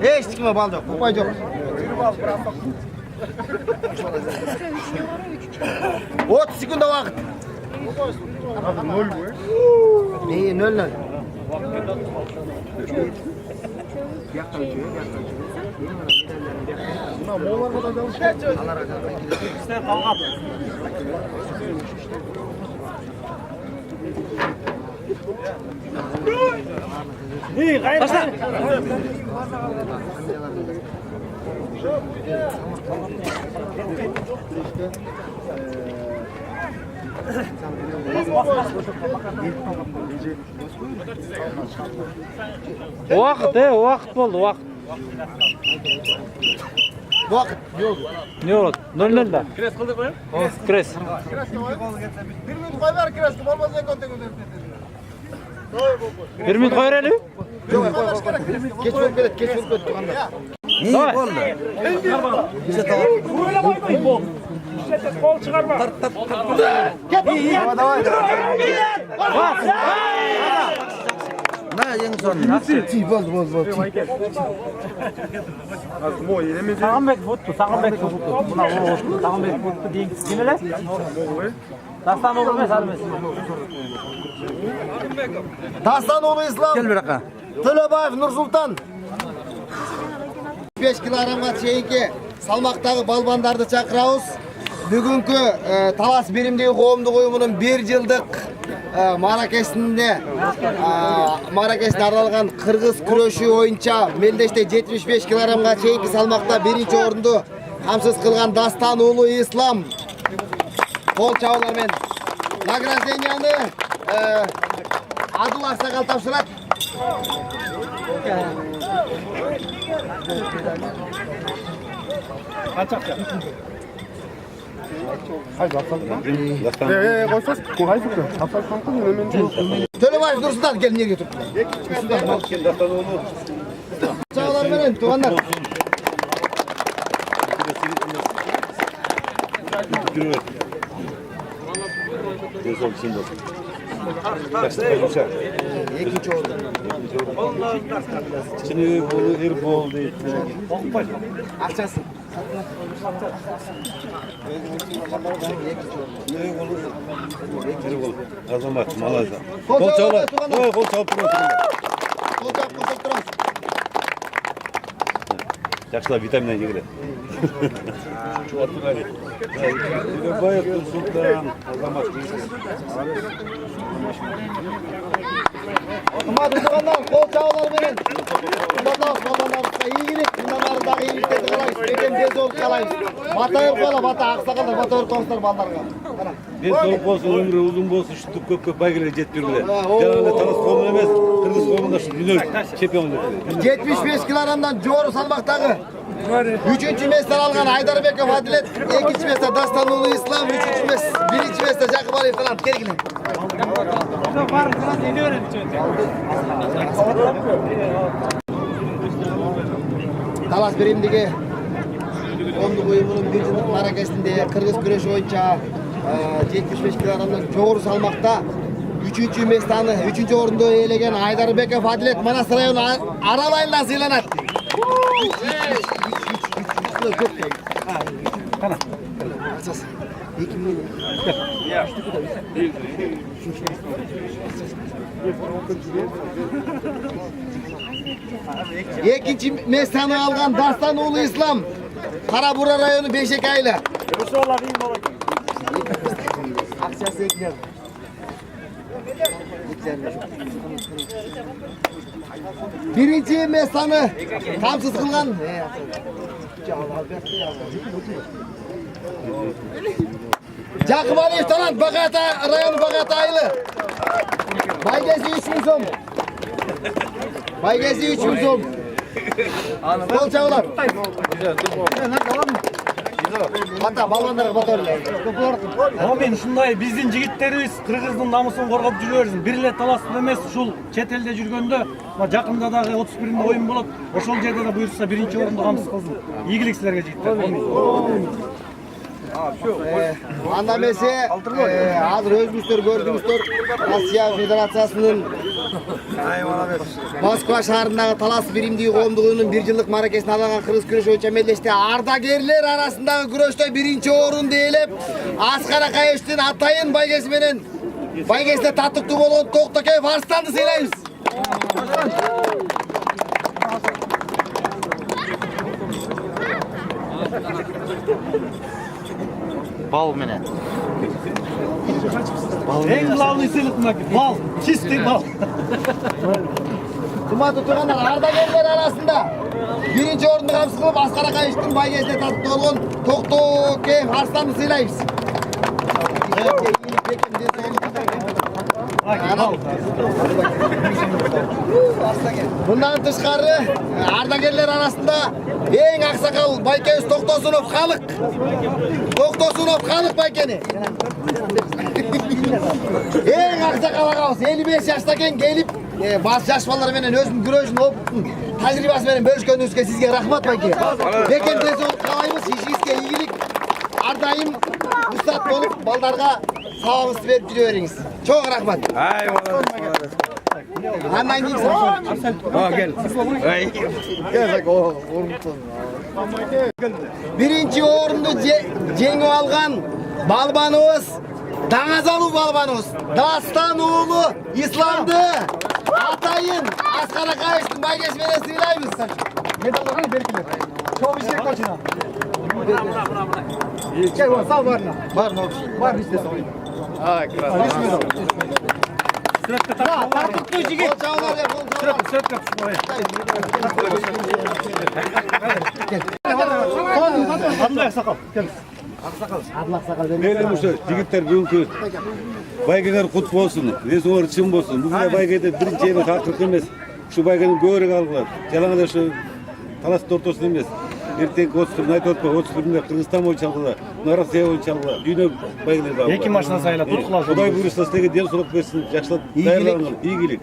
Hiç tikme baldı. Kupay yok. 30 sekunda vaqt. İyi, 0-0. Başla. Vaqt, vaqt bo'ldi, vaqt. Vaqt yo'q. Ne oldu? 0-0 da. Kres qildik mi? Kres. 1 minut qo'y ber, kres bo'lmasa kontent. 1 minut qo'yaraylik. Yo'q, qo'yish kerak. Kech bo'lib ketadi, kech bo'lib ketdi turganda. İyi bo'ldi. Bize tamam. Oynamayın bol. İşte kol çıkarma. İyi. Давай. Ne yeni son? Nasıl? Bol. Sağınbek futtu, Sağınbek futtu. Buna o Sağınbek futtu deyin. Kimele? Dastan olur mu sarmaz? Dastanoğlu İslam. Gel bir dakika. Төлөбаев Нұрсұлтан 5 килограммға чейінгі салмақтағы балбандарды шақырауыз. Бүгінгі талас берімдегі қоғамдық ұйымының 1 жылдық Маракесіне арналған қырғыз күрөші ойынша Мелдеште 75 килограммға чейінгі салмақта 1-ші орынды қамсыз қылған Дастанулы Ислам қол чабулармен награжденияны Адыл Ақсақал тапсырады. Төлөбаев Нұрсұлтан келin yerге тұрып. Çağlar benim tuğanlar. Екінші орын. Şimdi bu Erbol değil. Akçası. Erbol. Azamat, Malazya. Kol çabuk. Kol çabuk. Kol çabuk durun. Yaşlar vitaminle ilgili. Bayık Sultan, Azamat. Hadi tuğanlar, kol çabuklar benim. Babanlarımızda iyilik, bundanlarınдағы iyilikтерді қалайыз, бекем тез олып қалайыз. Бата өріп қойла, бата ақсақалдар, бата өріп қойыңыздар балдарға. Ben soğuk olsun, ömrü uzun olsun, şu köp baygıları jet yürüle. Canlı Talas komun emez, Kırgız komunlar şu dünür, çempiyon dedi. 75 kilogramdan жоғары салмақтағы 3-ші месті алған Айдарбеков Адилет, 2-ші месті Дастанулы Ислам, 3-ші месті, 1-ші месті Жақыбалиев талап келгілі. Талас беремдегі қоғамдық ұйымының 1 жылдық маракесінде қырғыз күреш ойынша 75 килограмдан жоғары салмақта 3-ші местаны 3-ші орынды иелеген Айдарбеков Адилет Манас районы аралайынан сыйланады. Екінші местаны алған Дастанулы Ислам Қарабура районы Бешекайлы. Акциясы екілер. Birinci местаны қамсыз қылған Жақыбалиев талант районы Бағатайлы. Байгесі 3.000 сом. Байгесі 3.000 сом. Қол чабылар. Бата, балғандарға бата өрлейді. Мен шындай біздің жігіттеріміз Қырғыздың намысын қорғап жүрерсің. Бір рет таластын емес, шул чет елде жүргенде, жақында дағы 31-нде ойын болады. Ошол жерде де бұйырса 1-ші орынды қамсыз қылсын. Игілік сілерге жігіттер. Анда эмесе азыр өзүңүздөр көрдүңүздөр Россия Федерациясынын Москва шаарындагы талас биримдиги коомдугунун 1 жылдык мааракесин алган кыргыз күрөш боюнча мелдеште ардагерлер арасындагы күрөштө 1-чи орунду ээлеп Аскар Акаевичтин атайын байгеси менен байгесине татыктуу болгон Токтокеев Арстанды сыйлайбыз. Бал менен. Эң главный сыйлык мынакей. Бал, чистый бал. Кымбаттуу туугандар, ардагерлер арасында 1-чи орунду камсыз кылып Аскар Акаевичтин байгесине татыктуу болгон Токтокеев Арстанды сыйлайбыз. Bundan tышкары ардагерлер арасында эң аксакал байкебиз Токтосунов Халык. Токтосунов Халык байкени. Эң аксакал агабыз 55 жашта экен, келип баш жаш балдар менен өзүнүн күрөшүн опытын тажрыйбасы менен бөлүшкөнүңүзгө сизге рахмат байке. Бекен денсаулык каалайбыз, ишиңизге ийгилик. Ар дайым устат болуп балдарга сабагыңызды берип жүрө бериңиз. Чоң рахмат. Андан кийин гел. Биринчи орунду жеңип алган балбаныбыз, Даңазалуу балбаныбыз Дастан уулу Исламды атайын Аскар Акаевичтин байгеси менен сыйлайбыз. Медалдарды белгилеп. Чоң ишек машина. Сау барына. Барына. Бар бизде сау. Красава. Тартыктуу жигит. Кандай аксакал? Мейлі мұшы, жігіттер бүгінгі байгелер құт болсын, резуар чын болсын. Бүгінгі байгеде бірінші елі хақырық емес. Şu байгенің көрік алғылар. Жалаңыда şu таласты ортосын емес. Ертең 31-ін айт отпа, 31-інде Қырғызстан бойынша алғылар, Россия бойынша алғылар. Дүйне байгелер алғылар. Екі машина сайла, тұтқылар. Құдай бұйырса сіздерге ден сұрақ берсін, жақсылап дайырланған, игілік.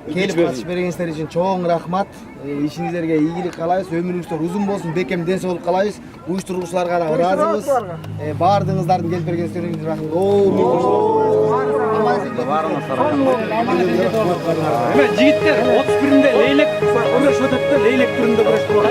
Келип катышып бергениңиздер үчүн чоң рахмат. Ишиңиздерге ийгилик каалайбыз, өмүрүңүздөр узун болсун, бекем ден соолук каалайбыз. Уюштуруучуларга да ыраазыбыз. Баардыгыңыздардын келип бергениңиздерге рахмат. Жигиттер 31-inde leylek ömür şötötte leylek türünde bıraştılar.